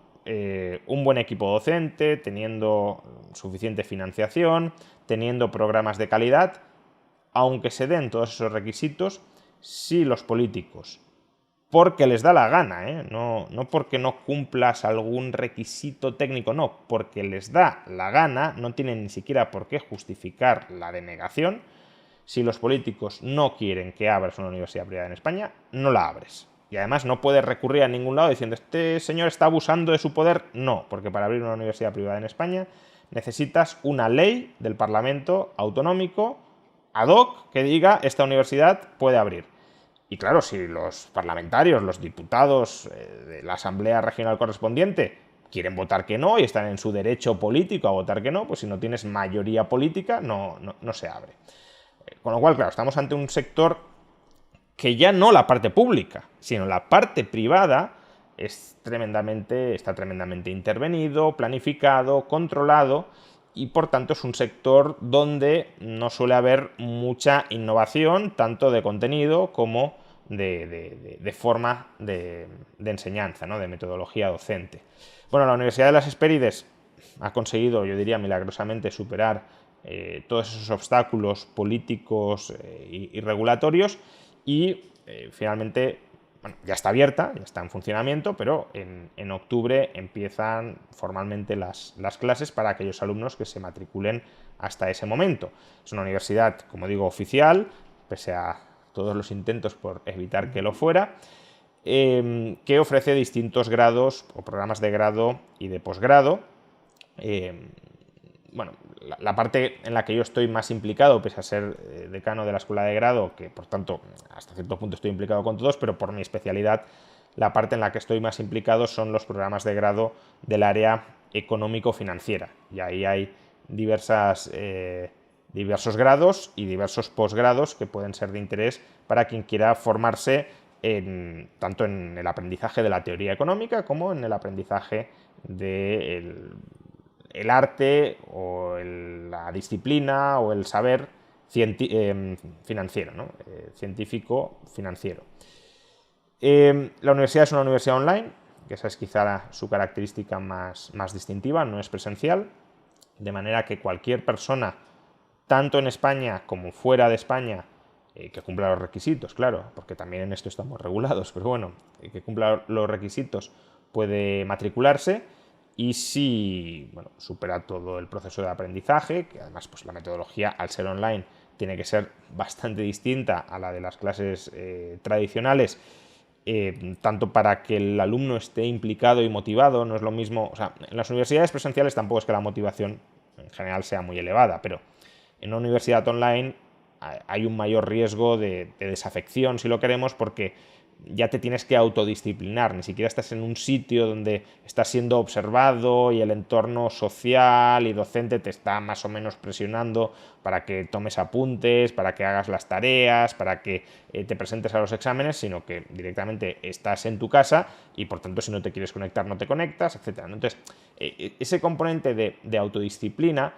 un buen equipo docente, teniendo suficiente financiación, teniendo programas de calidad, aunque se den todos esos requisitos, si los políticos, porque les da la gana, no porque no cumplas algún requisito técnico, no, porque les da la gana, no tienen ni siquiera por qué justificar la denegación. Si los políticos no quieren que abras una universidad privada en España, no la abres. Y además no puedes recurrir a ningún lado diciendo este señor está abusando de su poder. No, porque para abrir una universidad privada en España necesitas una ley del Parlamento autonómico ad hoc que diga esta universidad puede abrir. Y claro, si los parlamentarios, los diputados de la Asamblea Regional correspondiente quieren votar que no y están en su derecho político a votar que no, pues si no tienes mayoría política no se abre. Con lo cual, claro, estamos ante un sector que ya no la parte pública, sino la parte privada está tremendamente intervenido, planificado, controlado, y por tanto es un sector donde no suele haber mucha innovación, tanto de contenido como de forma de enseñanza, ¿no? De metodología docente. Bueno, la Universidad de las Hespérides ha conseguido, yo diría milagrosamente, superar todos esos obstáculos políticos y regulatorios y finalmente bueno, ya está abierta, ya está en funcionamiento, pero en octubre empiezan formalmente las clases para aquellos alumnos que se matriculen hasta ese momento. Es una universidad, como digo, oficial, pese a todos los intentos por evitar que lo fuera, que ofrece distintos grados o programas de grado y de posgrado. Bueno, la parte en la que yo estoy más implicado, pese a ser decano de la escuela de grado, que por tanto hasta cierto punto estoy implicado con todos, pero por mi especialidad, la parte en la que estoy más implicado son los programas de grado del área económico-financiera. Y ahí hay diversos grados y diversos posgrados que pueden ser de interés para quien quiera formarse tanto en el aprendizaje de la teoría económica como en el aprendizaje del arte o la disciplina o el saber financiero, ¿no? Científico financiero. La universidad es una universidad online, que esa es quizá su característica más distintiva, no es presencial, de manera que cualquier persona, tanto en España como fuera de España, que cumpla los requisitos, claro, porque también en esto estamos regulados, pero bueno, que cumpla los requisitos puede matricularse. Y si supera todo el proceso de aprendizaje, que además pues, la metodología, al ser online, tiene que ser bastante distinta a la de las clases tradicionales, tanto para que el alumno esté implicado y motivado, no es lo mismo, o sea, en las universidades presenciales tampoco es que la motivación en general sea muy elevada, pero en una universidad online hay un mayor riesgo de desafección, si lo queremos, porque ya te tienes que autodisciplinar, ni siquiera estás en un sitio donde estás siendo observado y el entorno social y docente te está más o menos presionando para que tomes apuntes, para que hagas las tareas, para que te presentes a los exámenes, sino que directamente estás en tu casa y por tanto si no te quieres conectar no te conectas, etc. Entonces, ese componente de autodisciplina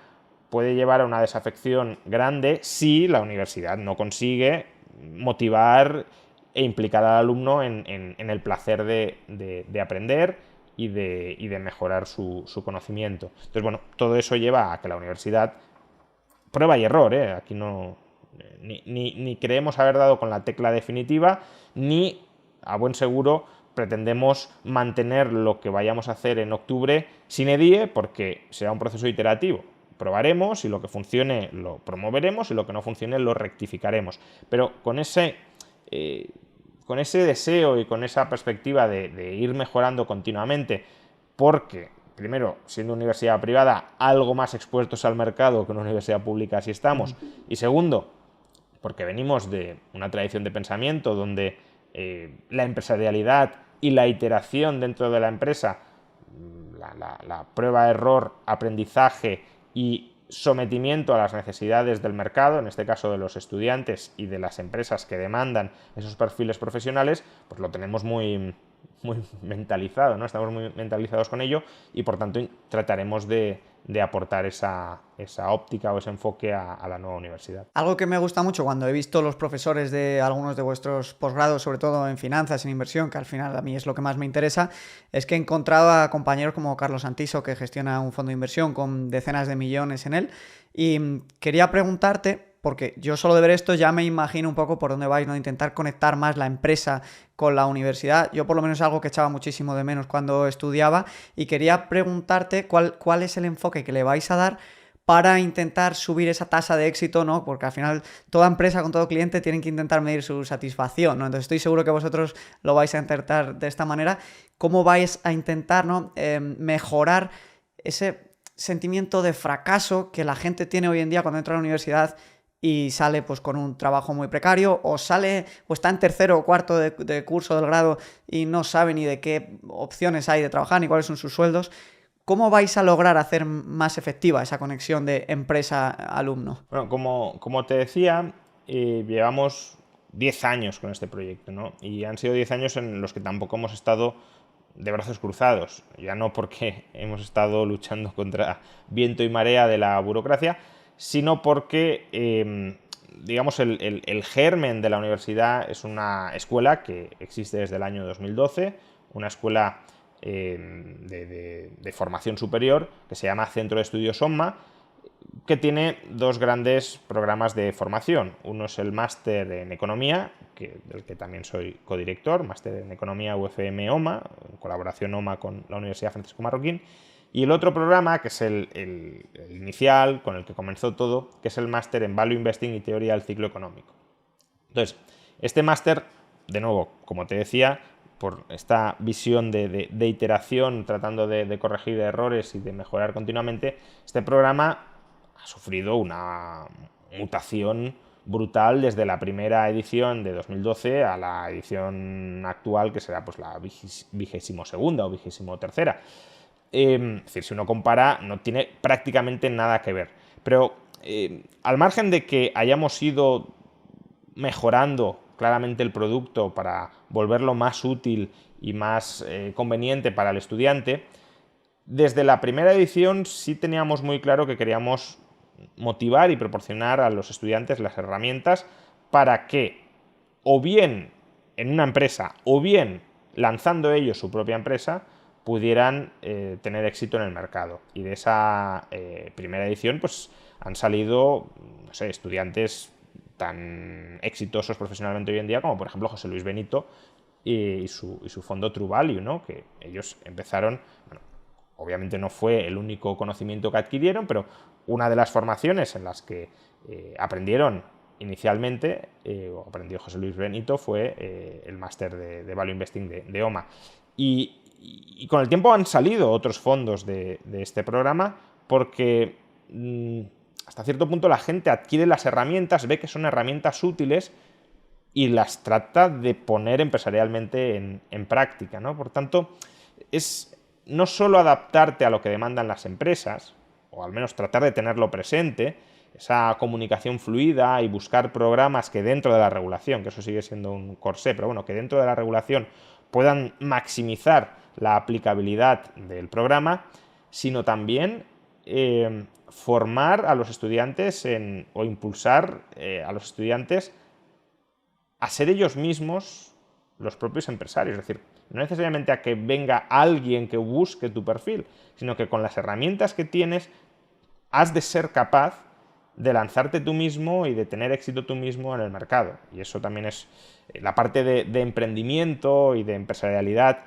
puede llevar a una desafección grande si la universidad no consigue motivar e implicar al alumno en el placer de aprender y de mejorar su conocimiento. Entonces, bueno, todo eso lleva a que la universidad, prueba y error, aquí no ni creemos haber dado con la tecla definitiva, ni a buen seguro pretendemos mantener lo que vayamos a hacer en octubre sine die, porque será un proceso iterativo. Probaremos y lo que funcione lo promoveremos y lo que no funcione lo rectificaremos. Pero con ese deseo y con esa perspectiva de ir mejorando continuamente, porque, primero, siendo universidad privada, algo más expuestos al mercado que una universidad pública si estamos, y segundo, porque venimos de una tradición de pensamiento donde la empresarialidad y la iteración dentro de la empresa, la prueba, error, aprendizaje y sometimiento a las necesidades del mercado, en este caso de los estudiantes y de las empresas que demandan esos perfiles profesionales, pues lo tenemos muy mentalizado, ¿no? Estamos muy mentalizados con ello y por tanto trataremos de aportar esa óptica o ese enfoque a la nueva universidad. Algo que me gusta mucho cuando he visto los profesores de algunos de vuestros posgrados, sobre todo en finanzas, en inversión, que al final a mí es lo que más me interesa, es que he encontrado a compañeros como Carlos Santiso, que gestiona un fondo de inversión con decenas de millones en él, y quería preguntarte, porque yo solo de ver esto ya me imagino un poco por dónde vais, ¿no? Intentar conectar más la empresa con la universidad. Yo por lo menos es algo que echaba muchísimo de menos cuando estudiaba y quería preguntarte cuál es el enfoque que le vais a dar para intentar subir esa tasa de éxito, ¿no? Porque al final toda empresa con todo cliente tienen que intentar medir su satisfacción, ¿no? Entonces estoy seguro que vosotros lo vais a intentar de esta manera. ¿Cómo vais a intentar, ¿no? Mejorar ese sentimiento de fracaso que la gente tiene hoy en día cuando entra a la universidad y sale pues con un trabajo muy precario, o sale o está en tercero o cuarto de curso del grado y no sabe ni de qué opciones hay de trabajar ni cuáles son sus sueldos? ¿Cómo vais a lograr hacer más efectiva esa conexión de empresa-alumno? Bueno, como te decía, llevamos 10 años con este proyecto, ¿no? Y han sido 10 años en los que tampoco hemos estado de brazos cruzados, ya no porque hemos estado luchando contra viento y marea de la burocracia, sino porque, digamos, el germen de la universidad es una escuela que existe desde el año 2012, una escuela de formación superior que se llama Centro de Estudios OMMA, que tiene dos grandes programas de formación. Uno es el máster en Economía, del que también soy codirector, máster en Economía UFM OMA, en colaboración OMA con la Universidad Francisco Marroquín, y el otro programa, que es el inicial, con el que comenzó todo, que es el máster en Value Investing y Teoría del Ciclo Económico. Entonces, este máster, de nuevo, como te decía, por esta visión de iteración, tratando de corregir errores y de mejorar continuamente, este programa ha sufrido una mutación brutal desde la primera edición de 2012 a la edición actual, que será pues la 22ª o 23ª. Es decir, si uno compara, no tiene prácticamente nada que ver. Pero al margen de que hayamos ido mejorando claramente el producto para volverlo más útil y más conveniente para el estudiante, desde la primera edición sí teníamos muy claro que queríamos motivar y proporcionar a los estudiantes las herramientas para que, o bien en una empresa, o bien lanzando ellos su propia empresa, pudieran tener éxito en el mercado. Y de esa primera edición pues han salido, no sé, estudiantes tan exitosos profesionalmente hoy en día como por ejemplo José Luis Benito y su fondo True Value, ¿no? Que ellos empezaron, bueno, obviamente no fue el único conocimiento que adquirieron, pero una de las formaciones en las que aprendieron inicialmente, o aprendió José Luis Benito, fue el máster de Value Investing de OMA. Y con el tiempo han salido otros fondos de este programa porque hasta cierto punto la gente adquiere las herramientas, ve que son herramientas útiles y las trata de poner empresarialmente en práctica, ¿no? Por tanto, es no solo adaptarte a lo que demandan las empresas, o al menos tratar de tenerlo presente, esa comunicación fluida y buscar programas que dentro de la regulación, que eso sigue siendo un corsé, pero bueno, que dentro de la regulación puedan maximizar la aplicabilidad del programa, sino también formar a los estudiantes o impulsar a los estudiantes a ser ellos mismos los propios empresarios. Es decir, no necesariamente a que venga alguien que busque tu perfil, sino que con las herramientas que tienes has de ser capaz de lanzarte tú mismo y de tener éxito tú mismo en el mercado. Y eso también es la parte de emprendimiento y de empresarialidad.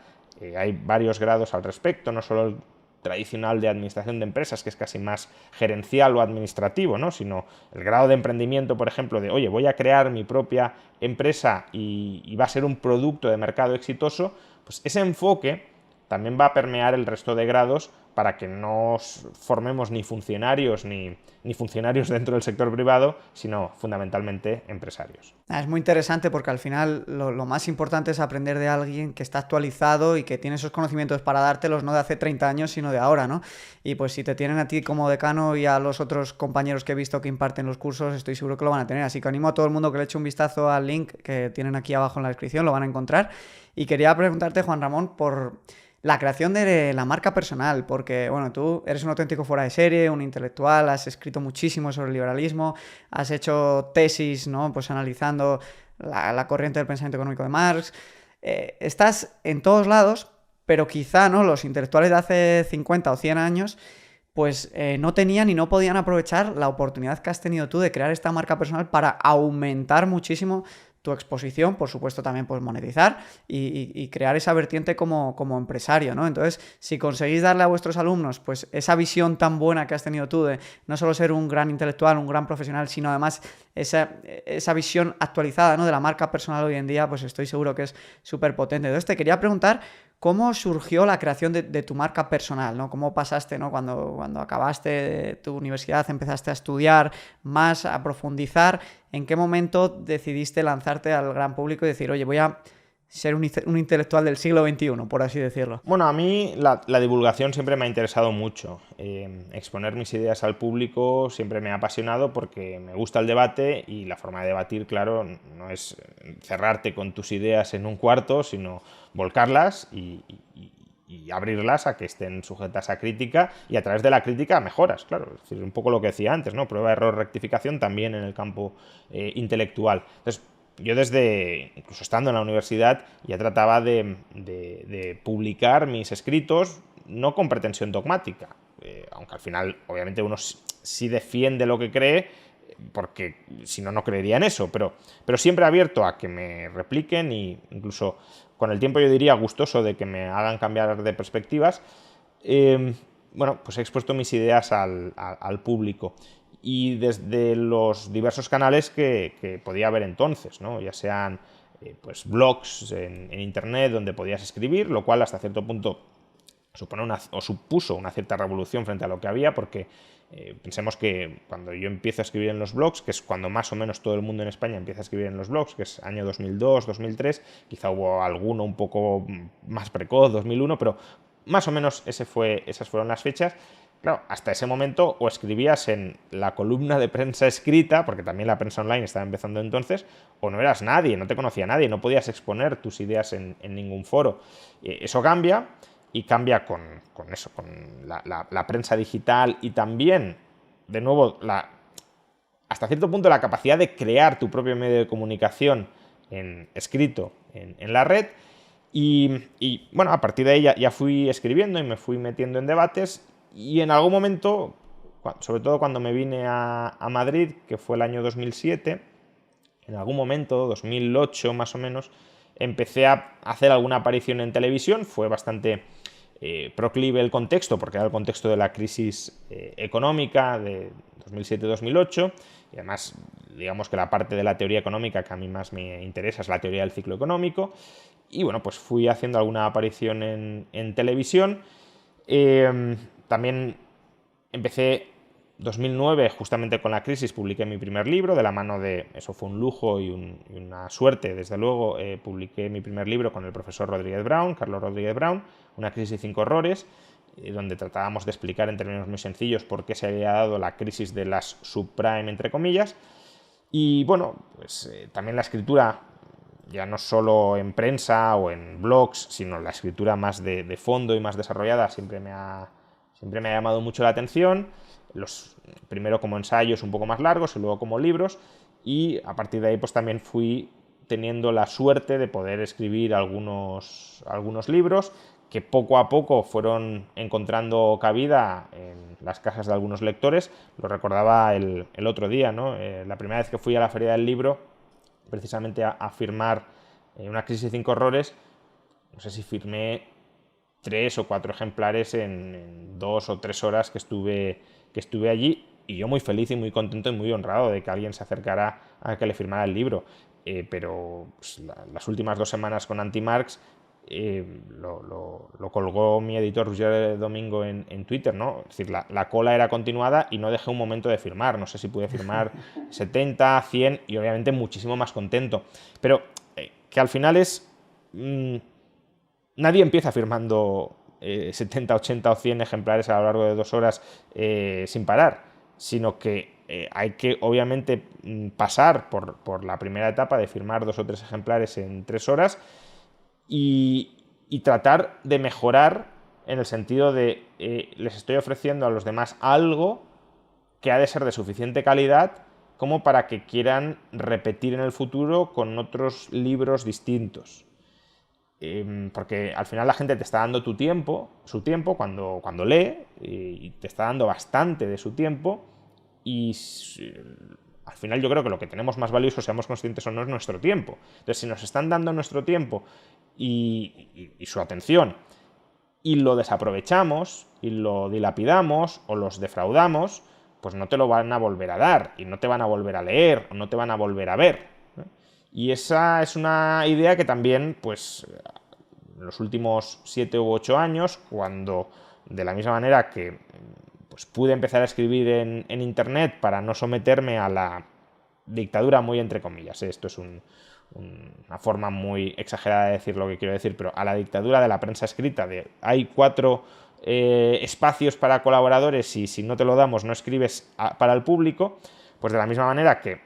Hay varios grados al respecto, no solo el tradicional de administración de empresas, que es casi más gerencial o administrativo, ¿no? Sino el grado de emprendimiento, por ejemplo, de, oye, voy a crear mi propia empresa y va a ser un producto de mercado exitoso, pues ese enfoque también va a permear el resto de grados para que no formemos ni funcionarios ni funcionarios dentro del sector privado, sino fundamentalmente empresarios. Es muy interesante porque al final lo más importante es aprender de alguien que está actualizado y que tiene esos conocimientos para dártelos no de hace 30 años, sino de ahora, ¿no? Y pues si te tienen a ti como decano y a los otros compañeros que he visto que imparten los cursos, estoy seguro que lo van a tener. Así que animo a todo el mundo que le eche un vistazo al link que tienen aquí abajo en la descripción, lo van a encontrar. Y quería preguntarte, Juan Ramón, por la creación de la marca personal, porque, bueno, tú eres un auténtico fuera de serie, un intelectual, has escrito muchísimo sobre el liberalismo, has hecho tesis, ¿no? Pues analizando la corriente del pensamiento económico de Marx. Estás en todos lados, pero quizá, ¿no? Los intelectuales de hace 50 o 100 años pues no tenían y no podían aprovechar la oportunidad que has tenido tú de crear esta marca personal para aumentar muchísimo tu exposición, por supuesto también pues monetizar y crear esa vertiente como empresario, ¿no? Entonces, si conseguís darle a vuestros alumnos pues esa visión tan buena que has tenido tú de no solo ser un gran intelectual, un gran profesional, sino además esa visión actualizada, ¿no? De la marca personal hoy en día, pues estoy seguro que es súper potente. Entonces, te quería preguntar ¿cómo surgió la creación de tu marca personal, ¿no? ¿Cómo pasaste, ¿no? Cuando acabaste tu universidad, empezaste a estudiar más, a profundizar? ¿En qué momento decidiste lanzarte al gran público y decir, oye, voy a ser un intelectual del siglo XXI, por así decirlo? Bueno, a mí la divulgación siempre me ha interesado mucho. Exponer mis ideas al público siempre me ha apasionado porque me gusta el debate y la forma de debatir, claro, no es cerrarte con tus ideas en un cuarto, sino volcarlas y abrirlas a que estén sujetas a crítica y a través de la crítica mejoras, claro. Es decir, un poco lo que decía antes, ¿no? Prueba, error, rectificación también en el campo intelectual. Entonces, yo incluso estando en la universidad, ya trataba de publicar mis escritos, no con pretensión dogmática, aunque al final, obviamente, uno sí defiende lo que cree, porque si no, no creería en eso, pero siempre abierto a que me repliquen e incluso con el tiempo yo diría gustoso de que me hagan cambiar de perspectivas. Bueno, pues he expuesto mis ideas al público y desde los diversos canales que podía haber entonces, ¿no? Ya sean pues blogs en internet donde podías escribir, lo cual hasta cierto punto supuso una cierta revolución frente a lo que había, porque pensemos que cuando yo empiezo a escribir en los blogs, que es cuando más o menos todo el mundo en España empieza a escribir en los blogs, que es año 2002, 2003, quizá hubo alguno un poco más precoz, 2001, pero más o menos esas fueron las fechas. Claro, hasta ese momento o escribías en la columna de prensa escrita, porque también la prensa online estaba empezando entonces, o no eras nadie, no te conocía nadie, no podías exponer tus ideas en ningún foro. Eso cambia, y cambia con eso, con la prensa digital y también, de nuevo, hasta cierto punto la capacidad de crear tu propio medio de comunicación escrito en la red. Y bueno, a partir de ahí ya fui escribiendo y me fui metiendo en debates. Y en algún momento, sobre todo cuando me vine a Madrid, que fue el año 2007, en algún momento, 2008 más o menos, empecé a hacer alguna aparición en televisión. Fue bastante proclive el contexto, porque era el contexto de la crisis económica de 2007-2008, y además, digamos que la parte de la teoría económica que a mí más me interesa es la teoría del ciclo económico. Y bueno, pues fui haciendo alguna aparición en televisión. También empecé 2009, justamente con la crisis, publiqué mi primer libro, de la mano de, eso fue un lujo y una suerte, desde luego, publiqué mi primer libro con el profesor Rodríguez Brown, Carlos Rodríguez Brown, Una crisis y 5 errores, donde tratábamos de explicar en términos muy sencillos por qué se había dado la crisis de las subprime, entre comillas. Y bueno, pues también la escritura, ya no solo en prensa o en blogs, sino la escritura más de fondo y más desarrollada, siempre me ha llamado mucho la atención. Primero como ensayos un poco más largos y luego como libros, y a partir de ahí pues también fui teniendo la suerte de poder escribir algunos libros que poco a poco fueron encontrando cabida en las casas de algunos lectores. Lo recordaba el otro día, ¿no? La primera vez que fui a la Feria del Libro, precisamente a firmar Una crisis y 5 errores, no sé si firmé 3 o 4 ejemplares en 2 o 3 horas que estuve allí, y yo muy feliz y muy contento y muy honrado de que alguien se acercara a que le firmara el libro. Pero pues, las últimas 2 semanas con Anti-Marx lo colgó mi editor Roger Domingo en Twitter, ¿no? Es decir, la cola era continuada y no dejé un momento de firmar. No sé si pude firmar 70, 100 y obviamente muchísimo más contento. Pero que al final es... nadie empieza firmando 70, 80 o 100 ejemplares a lo largo de 2 horas sin parar, sino que hay que obviamente pasar por la primera etapa de firmar 2 o 3 ejemplares en 3 horas y tratar de mejorar en el sentido de les estoy ofreciendo a los demás algo que ha de ser de suficiente calidad como para que quieran repetir en el futuro con otros libros distintos. Porque al final la gente te está dando su tiempo cuando lee, y te está dando bastante de su tiempo, y al final yo creo que lo que tenemos más valioso, seamos conscientes o no, es nuestro tiempo. Entonces, si nos están dando nuestro tiempo y su atención y lo desaprovechamos y lo dilapidamos o los defraudamos, pues no te lo van a volver a dar y no te van a volver a leer o no te van a volver a ver. Y esa es una idea que también, pues, en los últimos 7 u 8 años, cuando de la misma manera que pues, pude empezar a escribir en Internet para no someterme a la dictadura, muy entre comillas, esto es una forma muy exagerada de decir lo que quiero decir, pero a la dictadura de la prensa escrita, de hay 4 espacios para colaboradores y si no te lo damos no escribes para el público, pues de la misma manera que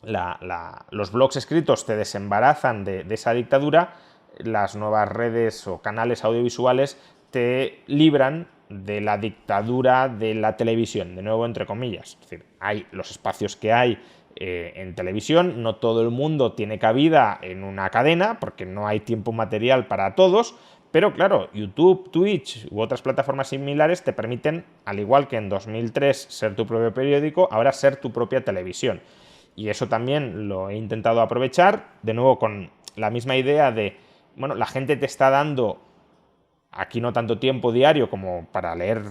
los blogs escritos te desembarazan de esa dictadura, las nuevas redes o canales audiovisuales te libran de la dictadura de la televisión, de nuevo entre comillas. Es decir, hay los espacios que hay en televisión, no todo el mundo tiene cabida en una cadena porque no hay tiempo material para todos, pero claro, YouTube, Twitch u otras plataformas similares te permiten, al igual que en 2003 ser tu propio periódico, ahora ser tu propia televisión. Y eso también lo he intentado aprovechar, de nuevo con la misma idea de, bueno, la gente te está dando, aquí no tanto tiempo diario como para leer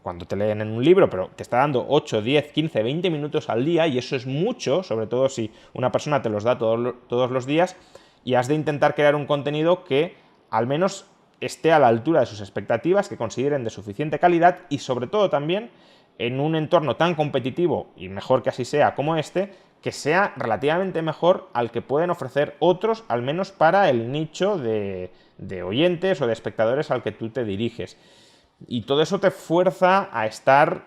cuando te leen en un libro, pero te está dando 8, 10, 15, 20 minutos al día, y eso es mucho, sobre todo si una persona te los da todos los días, y has de intentar crear un contenido que al menos esté a la altura de sus expectativas, que consideren de suficiente calidad y sobre todo también en un entorno tan competitivo, y mejor que así sea como este, que sea relativamente mejor al que pueden ofrecer otros, al menos para el nicho de oyentes o de espectadores al que tú te diriges. Y todo eso te fuerza a estar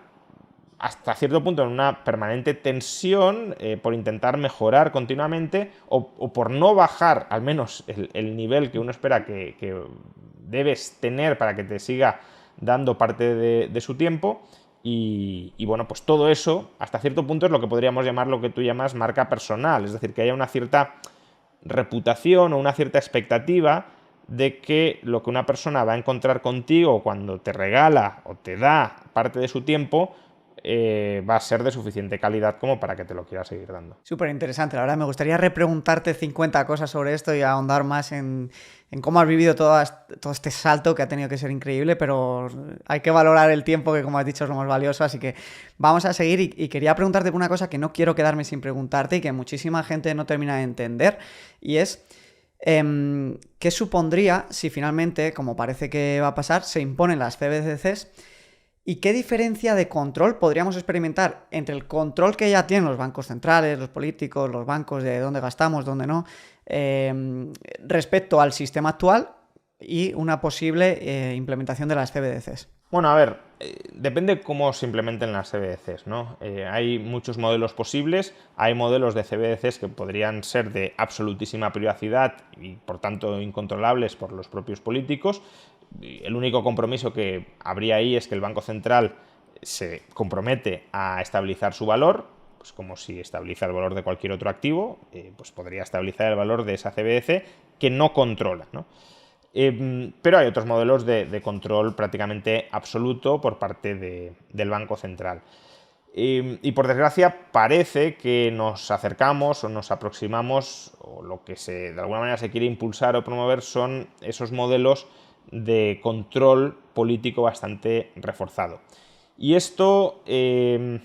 hasta cierto punto en una permanente tensión por intentar mejorar continuamente o por no bajar al menos el nivel que uno espera que debes tener para que te siga dando parte de su tiempo. Y bueno, pues todo eso, hasta cierto punto, es lo que podríamos llamar lo que tú llamas marca personal. Es decir, que haya una cierta reputación o una cierta expectativa de que lo que una persona va a encontrar contigo cuando te regala o te da parte de su tiempo va a ser de suficiente calidad como para que te lo quiera seguir dando. Súper interesante, la verdad. Me gustaría repreguntarte 50 cosas sobre esto y ahondar más en cómo has vivido todo este salto que ha tenido que ser increíble, pero hay que valorar el tiempo, que como has dicho es lo más valioso, así que vamos a seguir. Y quería preguntarte por una cosa que no quiero quedarme sin preguntarte y que muchísima gente no termina de entender, y es ¿qué supondría si finalmente, como parece que va a pasar, se imponen las CBCCs ¿Y qué diferencia de control podríamos experimentar entre el control que ya tienen los bancos centrales, los políticos, los bancos de dónde gastamos, dónde no, respecto al sistema actual y una posible implementación de las CBDCs? Bueno, a ver, depende cómo se implementen las CBDCs, ¿no? Hay muchos modelos posibles, hay modelos de CBDCs que podrían ser de absolutísima privacidad y por tanto incontrolables por los propios políticos. El único compromiso que habría ahí es que el Banco Central se compromete a estabilizar su valor, pues como si estabiliza el valor de cualquier otro activo, pues podría estabilizar el valor de esa CBDC que no controla, ¿no? Pero hay otros modelos de control prácticamente absoluto por parte del Banco Central. Y por desgracia parece que nos acercamos o nos aproximamos, o lo que de alguna manera se quiere impulsar o promover son esos modelos de control político bastante reforzado. Y esto, ¿en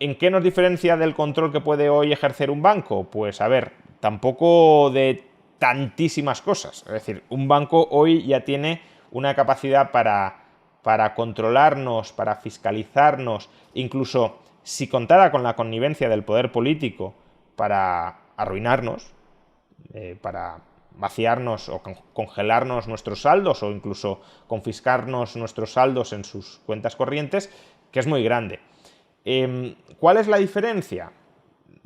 qué nos diferencia del control que puede hoy ejercer un banco? Pues a ver, tampoco de tantísimas cosas. Es decir, un banco hoy ya tiene una capacidad para controlarnos, para fiscalizarnos, incluso si contara con la connivencia del poder político para arruinarnos, para vaciarnos o congelarnos nuestros saldos o incluso confiscarnos nuestros saldos en sus cuentas corrientes, que es muy grande. ¿Cuál es la diferencia?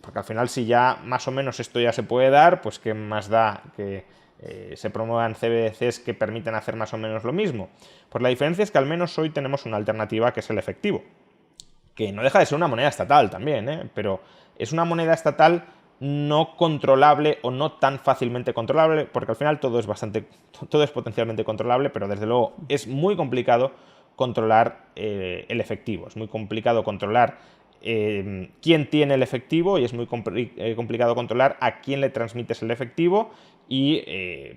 Porque al final, si ya más o menos esto ya se puede dar, pues qué más da que se promuevan CBDCs que permiten hacer más o menos lo mismo. Pues la diferencia es que al menos hoy tenemos una alternativa que es el efectivo, que no deja de ser una moneda estatal también, pero es una moneda estatal no controlable o no tan fácilmente controlable, porque al final todo es potencialmente controlable, pero desde luego es muy complicado controlar el efectivo, es muy complicado controlar quién tiene el efectivo y es muy complicado controlar a quién le transmites el efectivo y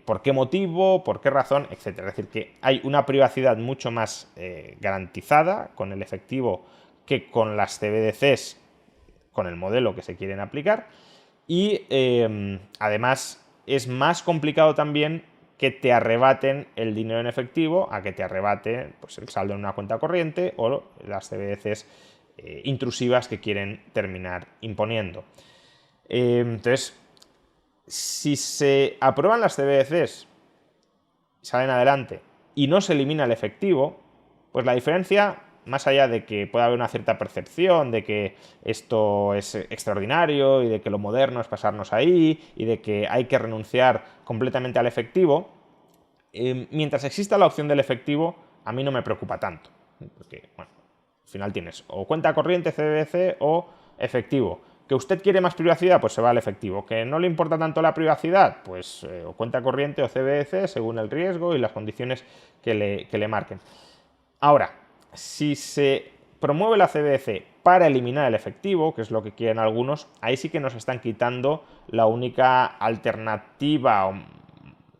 por qué motivo, por qué razón, etc. Es decir, que hay una privacidad mucho más garantizada con el efectivo que con las CBDCs, con el modelo que se quieren aplicar. Y además es más complicado también que te arrebaten el dinero en efectivo a que te arrebate pues, el saldo en una cuenta corriente o las CBDCs intrusivas que quieren terminar imponiendo. Entonces, si se aprueban las CBDCs, salen adelante y no se elimina el efectivo, pues la diferencia, más allá de que pueda haber una cierta percepción de que esto es extraordinario y de que lo moderno es pasarnos ahí y de que hay que renunciar completamente al efectivo, mientras exista la opción del efectivo, a mí no me preocupa tanto. Porque, bueno, al final tienes o cuenta corriente CBDC o efectivo. ¿Que usted quiere más privacidad? Pues se va al efectivo. ¿Que no le importa tanto la privacidad? Pues o cuenta corriente o CBDC según el riesgo y las condiciones que le marquen. Ahora, si se promueve la CBDC para eliminar el efectivo, que es lo que quieren algunos, ahí sí que nos están quitando la única alternativa, o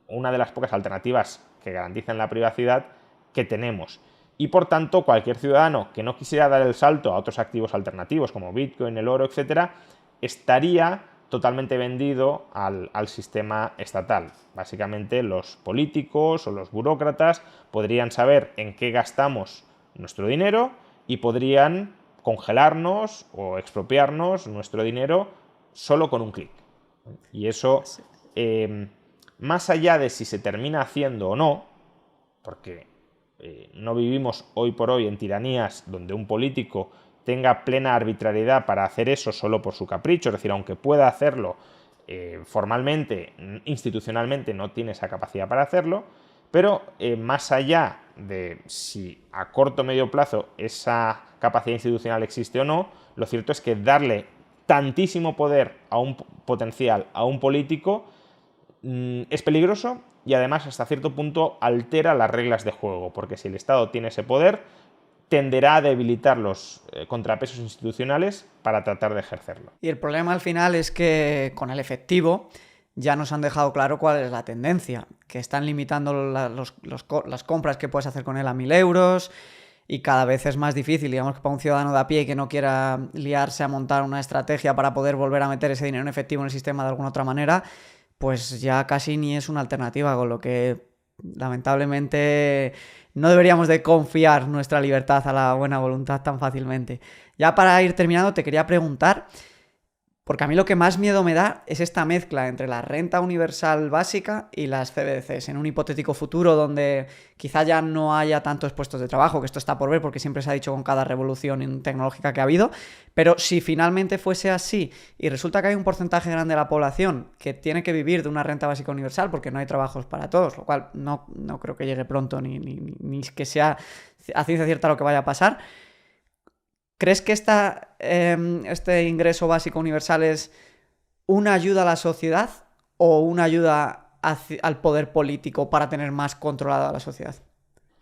una de las pocas alternativas que garantizan la privacidad que tenemos. Y por tanto, cualquier ciudadano que no quisiera dar el salto a otros activos alternativos como Bitcoin, el oro, etcétera, estaría totalmente vendido al sistema estatal. Básicamente los políticos o los burócratas podrían saber en qué gastamos nuestro dinero y podrían congelarnos o expropiarnos nuestro dinero solo con un clic. Y eso, más allá de si se termina haciendo o no, porque no vivimos hoy por hoy en tiranías donde un político tenga plena arbitrariedad para hacer eso solo por su capricho, es decir, aunque pueda hacerlo formalmente, institucionalmente no tiene esa capacidad para hacerlo, pero más allá de si a corto o medio plazo esa capacidad institucional existe o no, lo cierto es que darle tantísimo poder a un potencial, a un político, es peligroso y además hasta cierto punto altera las reglas de juego, porque si el Estado tiene ese poder, tenderá a debilitar los contrapesos institucionales para tratar de ejercerlo. Y el problema al final es que con el efectivo ya nos han dejado claro cuál es la tendencia, que están limitando las compras que puedes hacer con él a 1.000 euros y cada vez es más difícil, digamos que para un ciudadano de a pie que no quiera liarse a montar una estrategia para poder volver a meter ese dinero en efectivo en el sistema de alguna otra manera, pues ya casi ni es una alternativa, con lo que lamentablemente no deberíamos de confiar nuestra libertad a la buena voluntad tan fácilmente. Ya para ir terminando, te quería preguntar, porque a mí lo que más miedo me da es esta mezcla entre la renta universal básica y las CBDCs, en un hipotético futuro donde quizá ya no haya tantos puestos de trabajo, que esto está por ver porque siempre se ha dicho con cada revolución tecnológica que ha habido, pero si finalmente fuese así y resulta que hay un porcentaje grande de la población que tiene que vivir de una renta básica universal porque no hay trabajos para todos, lo cual no creo que llegue pronto ni que sea a ciencia cierta lo que vaya a pasar. ¿Crees que este ingreso básico universal es una ayuda a la sociedad o una ayuda al poder político para tener más controlada la sociedad?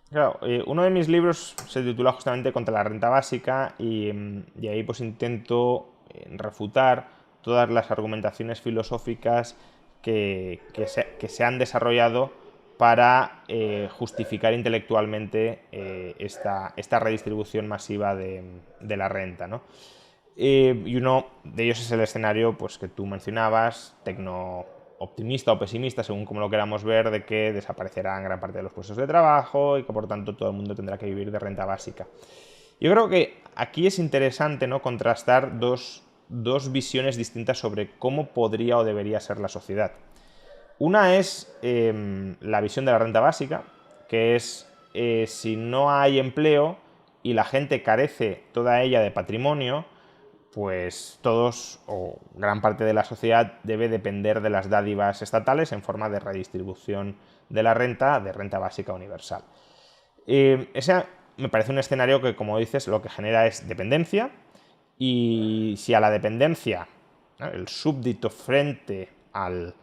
Claro, uno de mis libros se titula justamente Contra la renta básica y ahí pues intento refutar todas las argumentaciones filosóficas que se han desarrollado para justificar intelectualmente esta redistribución masiva de la renta, ¿no? Y uno de ellos es el escenario pues, que tú mencionabas, tecno-optimista o pesimista, según como lo queramos ver, de que desaparecerán gran parte de los puestos de trabajo y que por tanto todo el mundo tendrá que vivir de renta básica. Yo creo que aquí es interesante, ¿no?, contrastar dos visiones distintas sobre cómo podría o debería ser la sociedad. Una es la visión de la renta básica, que es si no hay empleo y la gente carece toda ella de patrimonio, pues todos o gran parte de la sociedad debe depender de las dádivas estatales en forma de redistribución de la renta, de renta básica universal. Ese me parece un escenario que, como dices, lo que genera es dependencia, y si a la dependencia, ¿no?, el súbdito frente al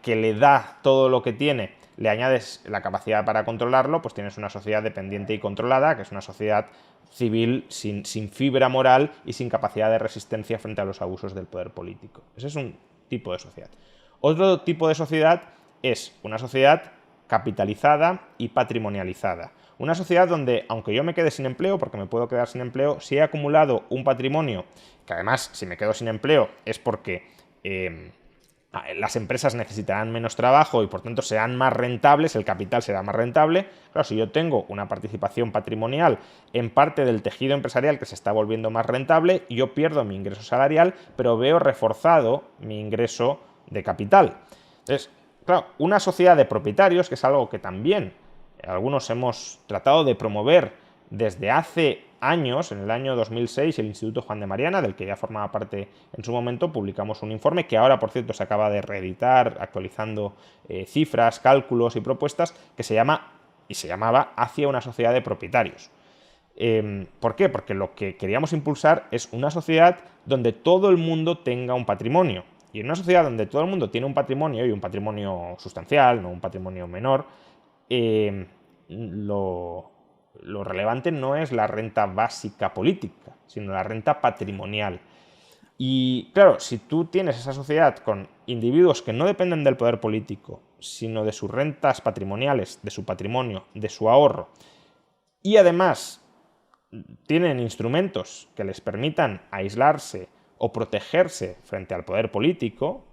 que le da todo lo que tiene, le añades la capacidad para controlarlo, pues tienes una sociedad dependiente y controlada, que es una sociedad civil sin fibra moral y sin capacidad de resistencia frente a los abusos del poder político. Ese es un tipo de sociedad. Otro tipo de sociedad es una sociedad capitalizada y patrimonializada. Una sociedad donde, aunque yo me quede sin empleo, porque me puedo quedar sin empleo, si he acumulado un patrimonio, que además, si me quedo sin empleo, es porque las empresas necesitarán menos trabajo y por tanto serán más rentables, el capital será más rentable. Claro, si yo tengo una participación patrimonial en parte del tejido empresarial que se está volviendo más rentable, yo pierdo mi ingreso salarial, pero veo reforzado mi ingreso de capital. Entonces, claro, una sociedad de propietarios, que es algo que también algunos hemos tratado de promover desde hace años, en el año 2006, el Instituto Juan de Mariana, del que ya formaba parte en su momento, publicamos un informe que ahora, por cierto, se acaba de reeditar, actualizando cifras, cálculos y propuestas, que se llamaba Hacia una sociedad de propietarios. ¿Por qué? Porque lo que queríamos impulsar es una sociedad donde todo el mundo tenga un patrimonio. Y en una sociedad donde todo el mundo tiene un patrimonio, y un patrimonio sustancial, no un patrimonio menor, lo relevante no es la renta básica política, sino la renta patrimonial. Y claro, si tú tienes esa sociedad con individuos que no dependen del poder político, sino de sus rentas patrimoniales, de su patrimonio, de su ahorro, y además tienen instrumentos que les permitan aislarse o protegerse frente al poder político,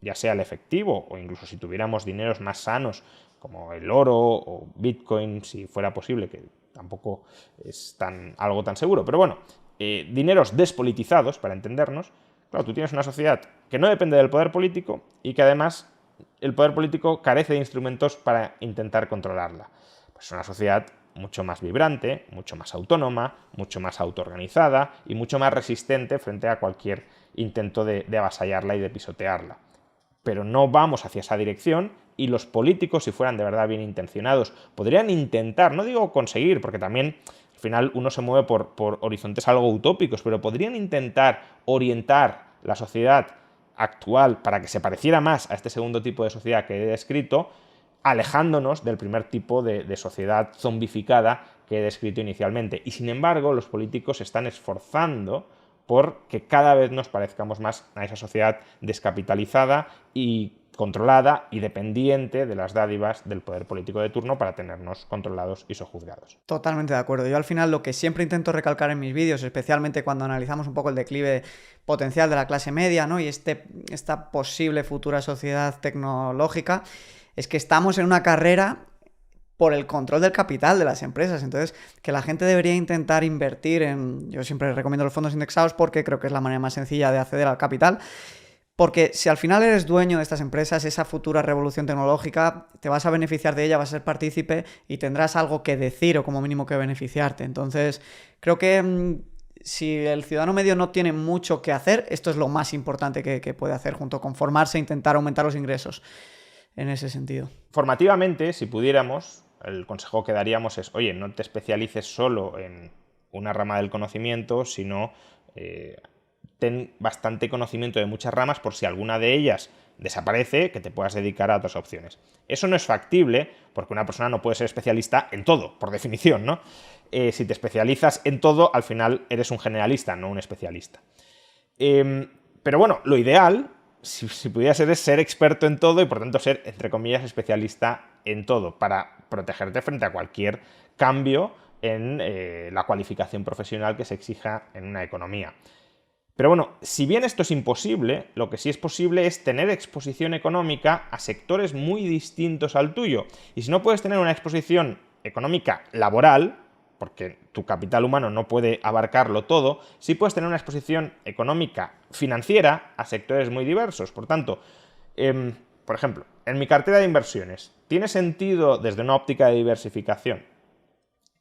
ya sea el efectivo o incluso si tuviéramos dineros más sanos como el oro o Bitcoin, si fuera posible, que tampoco es algo tan seguro, pero bueno, dineros despolitizados, para entendernos. Claro, tú tienes una sociedad que no depende del poder político y que además el poder político carece de instrumentos para intentar controlarla. Pues es una sociedad mucho más vibrante, mucho más autónoma, mucho más autoorganizada y mucho más resistente frente a cualquier intento de avasallarla y de pisotearla. Pero no vamos hacia esa dirección, y los políticos, si fueran de verdad bien intencionados, podrían intentar, no digo conseguir, porque también al final uno se mueve por horizontes algo utópicos, pero podrían intentar orientar la sociedad actual para que se pareciera más a este segundo tipo de sociedad que he descrito, alejándonos del primer tipo de sociedad zombificada que he descrito inicialmente. Y sin embargo, los políticos se están esforzando por que cada vez nos parezcamos más a esa sociedad descapitalizada y controlada y dependiente de las dádivas del poder político de turno para tenernos controlados y sojuzgados. Totalmente de acuerdo. Yo al final lo que siempre intento recalcar en mis vídeos, especialmente cuando analizamos un poco el declive potencial de la clase media, ¿no?, y esta posible futura sociedad tecnológica, es que estamos en una carrera por el control del capital de las empresas. Entonces, que la gente debería intentar invertir yo siempre recomiendo los fondos indexados porque creo que es la manera más sencilla de acceder al capital. Porque si al final eres dueño de estas empresas, esa futura revolución tecnológica, te vas a beneficiar de ella, vas a ser partícipe y tendrás algo que decir o como mínimo que beneficiarte. Entonces, creo que si el ciudadano medio no tiene mucho que hacer, esto es lo más importante que puede hacer, junto con formarse e intentar aumentar los ingresos en ese sentido. Formativamente, si pudiéramos, el consejo que daríamos es, oye, no te especialices solo en una rama del conocimiento, sino ten bastante conocimiento de muchas ramas por si alguna de ellas desaparece, que te puedas dedicar a otras opciones. Eso no es factible porque una persona no puede ser especialista en todo, por definición, ¿no? Si te especializas en todo, al final eres un generalista, no un especialista. Pero bueno, lo ideal, si pudiera ser, es ser experto en todo y por tanto ser, entre comillas, especialista en todo, para protegerte frente a cualquier cambio en la cualificación profesional que se exija en una economía. Pero bueno, si bien esto es imposible, lo que sí es posible es tener exposición económica a sectores muy distintos al tuyo. Y si no puedes tener una exposición económica laboral, porque tu capital humano no puede abarcarlo todo, sí puedes tener una exposición económica financiera a sectores muy diversos. Por tanto, por ejemplo, en mi cartera de inversiones, ¿tiene sentido desde una óptica de diversificación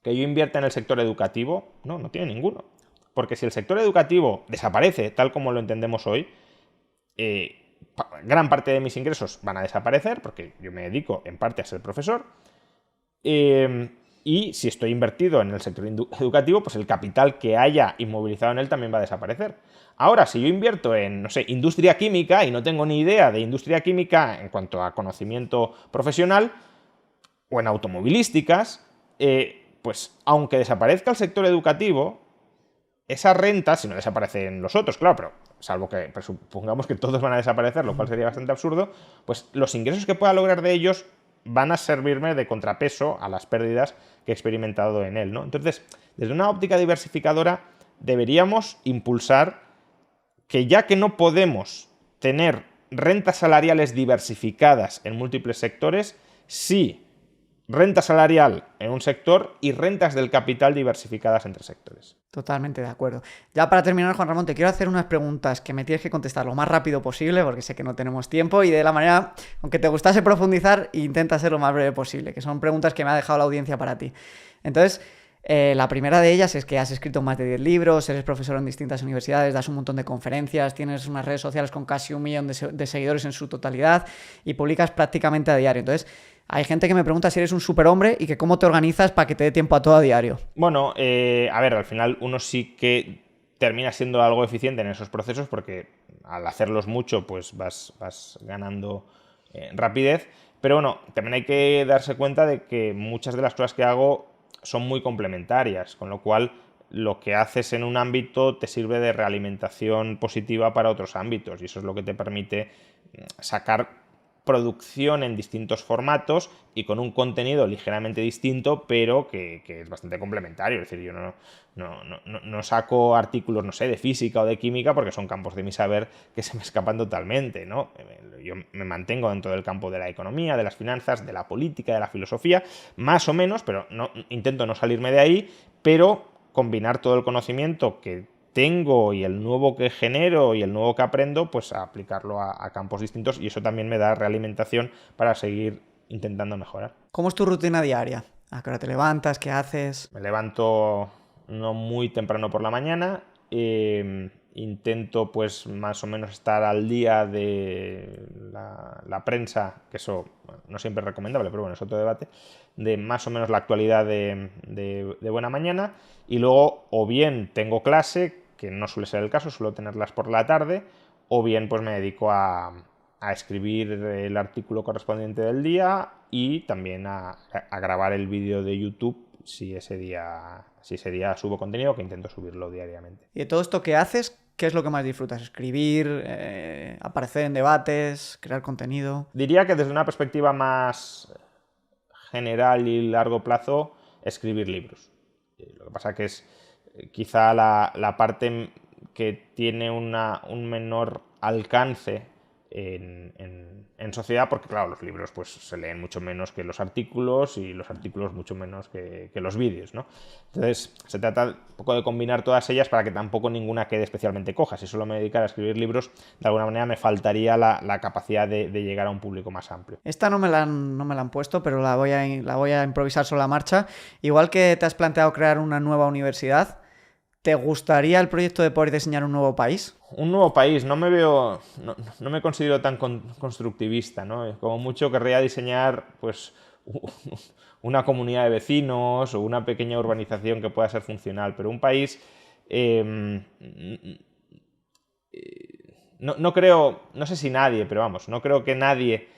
que yo invierta en el sector educativo? No, no tiene ninguno. Porque si el sector educativo desaparece, tal como lo entendemos hoy, gran parte de mis ingresos van a desaparecer, porque yo me dedico en parte a ser profesor, y si estoy invertido en el sector educativo, pues el capital que haya inmovilizado en él también va a desaparecer. Ahora, si yo invierto en, no sé, industria química y no tengo ni idea de industria química en cuanto a conocimiento profesional, o en automovilísticas, pues aunque desaparezca el sector educativo, esa renta, si no desaparecen los otros, claro, pero salvo que presupongamos que todos van a desaparecer, lo cual sería bastante absurdo, pues los ingresos que pueda lograr de ellos van a servirme de contrapeso a las pérdidas que he experimentado en él, ¿no? Entonces, desde una óptica diversificadora, deberíamos impulsar que ya que no podemos tener rentas salariales diversificadas en múltiples sectores, sí renta salarial en un sector y rentas del capital diversificadas entre sectores. Totalmente de acuerdo. Ya para terminar, Juan Ramón, te quiero hacer unas preguntas que me tienes que contestar lo más rápido posible, porque sé que no tenemos tiempo y de la manera, aunque te gustase profundizar, intenta ser lo más breve posible, que son preguntas que me ha dejado la audiencia para ti. Entonces, la primera de ellas es que has escrito más de 10 libros, eres profesor en distintas universidades, das un montón de conferencias, tienes unas redes sociales con casi 1 millón de seguidores en su totalidad y publicas prácticamente a diario. Entonces, hay gente que me pregunta si eres un superhombre y que cómo te organizas para que te dé tiempo a todo a diario. Bueno, a ver, al final uno sí que termina siendo algo eficiente en esos procesos porque al hacerlos mucho pues vas ganando rapidez. Pero bueno, también hay que darse cuenta de que muchas de las cosas que hago son muy complementarias, con lo cual lo que haces en un ámbito te sirve de realimentación positiva para otros ámbitos y eso es lo que te permite sacar producción en distintos formatos y con un contenido ligeramente distinto, pero que es bastante complementario. Es decir, yo no saco artículos, no sé, de física o de química porque son campos de mi saber que se me escapan totalmente, ¿no? Yo me mantengo dentro del campo de la economía, de las finanzas, de la política, de la filosofía, más o menos, pero intento no salirme de ahí, pero combinar todo el conocimiento que tengo y el nuevo que genero y el nuevo que aprendo, pues a aplicarlo a campos distintos y eso también me da realimentación para seguir intentando mejorar. ¿Cómo es tu rutina diaria? ¿A qué hora te levantas? ¿Qué haces? Me levanto no muy temprano por la mañana, intento pues más o menos estar al día de la prensa, que eso no siempre es recomendable, pero bueno, es otro debate, de más o menos la actualidad de buena mañana y luego o bien tengo clase, que no suele ser el caso, suelo tenerlas por la tarde, o bien pues me dedico a escribir el artículo correspondiente del día y también a grabar el vídeo de YouTube si ese día subo contenido, que intento subirlo diariamente. ¿Y de todo esto que haces, qué es lo que más disfrutas? ¿Escribir, aparecer en debates, crear contenido? Diría que desde una perspectiva más general y largo plazo, escribir libros. Lo que pasa que es quizá la parte que tiene un menor alcance en sociedad, porque claro, los libros pues se leen mucho menos que los artículos y los artículos mucho menos que los vídeos, ¿no? Entonces se trata un poco de combinar todas ellas para que tampoco ninguna quede especialmente coja. Si solo me dedicara a escribir libros, de alguna manera me faltaría la capacidad de llegar a un público más amplio. Esta no me la han puesto, pero la voy a improvisar sobre la marcha. Igual que te has planteado crear una nueva universidad, ¿te gustaría el proyecto de poder diseñar un nuevo país? Un nuevo país, no me considero tan constructivista, ¿no? Como mucho querría diseñar pues una comunidad de vecinos o una pequeña urbanización que pueda ser funcional, pero un país no creo, no sé si nadie, pero vamos, no creo que nadie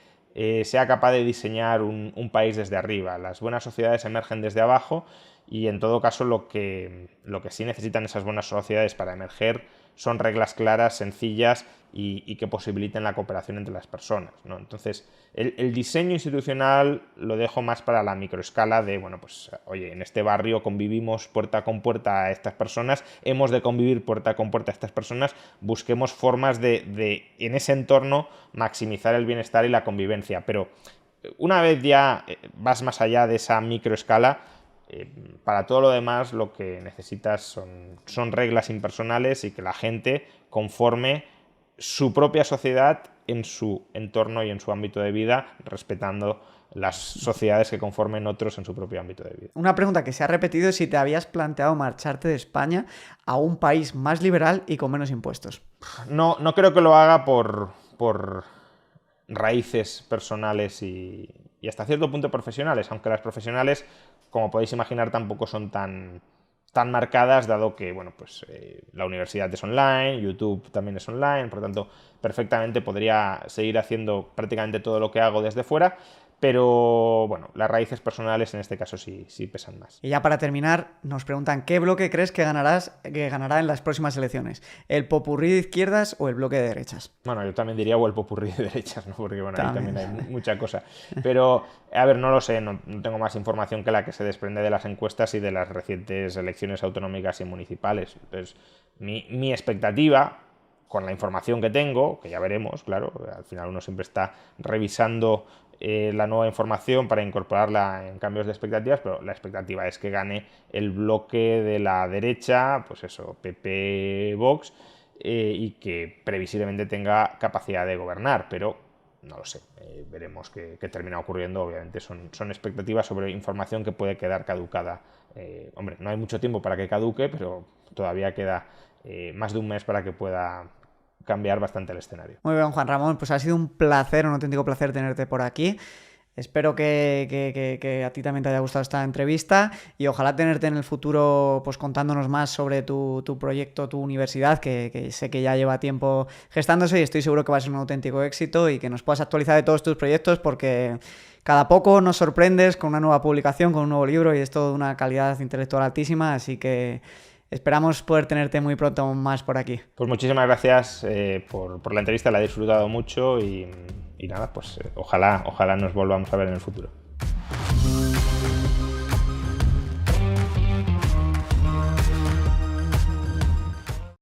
sea capaz de diseñar un país desde arriba. Las buenas sociedades emergen desde abajo y en todo caso lo que sí necesitan esas buenas sociedades para emerger son reglas claras, sencillas y que posibiliten la cooperación entre las personas, ¿no? Entonces, el diseño institucional lo dejo más para la microescala de, bueno, pues, oye, en este barrio convivimos puerta con puerta a estas personas, hemos de convivir puerta con puerta a estas personas, busquemos formas de en ese entorno maximizar el bienestar y la convivencia, pero una vez ya vas más allá de esa microescala, para todo lo demás lo que necesitas son reglas impersonales y que la gente conforme su propia sociedad en su entorno y en su ámbito de vida, respetando las sociedades que conformen otros en su propio ámbito de vida. Una pregunta que se ha repetido es si te habías planteado marcharte de España a un país más liberal y con menos impuestos. No creo que lo haga por raíces personales y hasta cierto punto profesionales, aunque las profesionales, como podéis imaginar, tampoco son tan marcadas, dado que bueno, pues, la universidad es online, YouTube también es online, por lo tanto, perfectamente podría seguir haciendo prácticamente todo lo que hago desde fuera, pero bueno, las raíces personales en este caso sí pesan más. Y ya para terminar, nos preguntan ¿qué bloque crees que ganará en las próximas elecciones? ¿El popurrí de izquierdas o el bloque de derechas? Bueno, yo también diría o el popurrí de derechas, ¿no? Porque bueno, ahí también hay mucha cosa. Pero, a ver, no lo sé, no tengo más información que la que se desprende de las encuestas y de las recientes elecciones autonómicas y municipales. Entonces, mi expectativa, con la información que tengo, que ya veremos, claro, al final uno siempre está revisando la nueva información para incorporarla en cambios de expectativas, pero la expectativa es que gane el bloque de la derecha, pues eso, PP, Vox, y que previsiblemente tenga capacidad de gobernar, pero no lo sé, veremos qué termina ocurriendo. Obviamente son expectativas sobre información que puede quedar caducada. Hombre, no hay mucho tiempo para que caduque, pero todavía queda más de un mes para que pueda cambiar bastante el escenario. Muy bien, Juan Ramón, pues ha sido un placer, un auténtico placer tenerte por aquí. Espero que a ti también te haya gustado esta entrevista y ojalá tenerte en el futuro pues contándonos más sobre tu proyecto, tu universidad, que sé que ya lleva tiempo gestándose y estoy seguro que va a ser un auténtico éxito y que nos puedas actualizar de todos tus proyectos porque cada poco nos sorprendes con una nueva publicación, con un nuevo libro y es todo de una calidad intelectual altísima, así que esperamos poder tenerte muy pronto más por aquí. Pues muchísimas gracias por la entrevista, la he disfrutado mucho y nada, pues ojalá nos volvamos a ver en el futuro.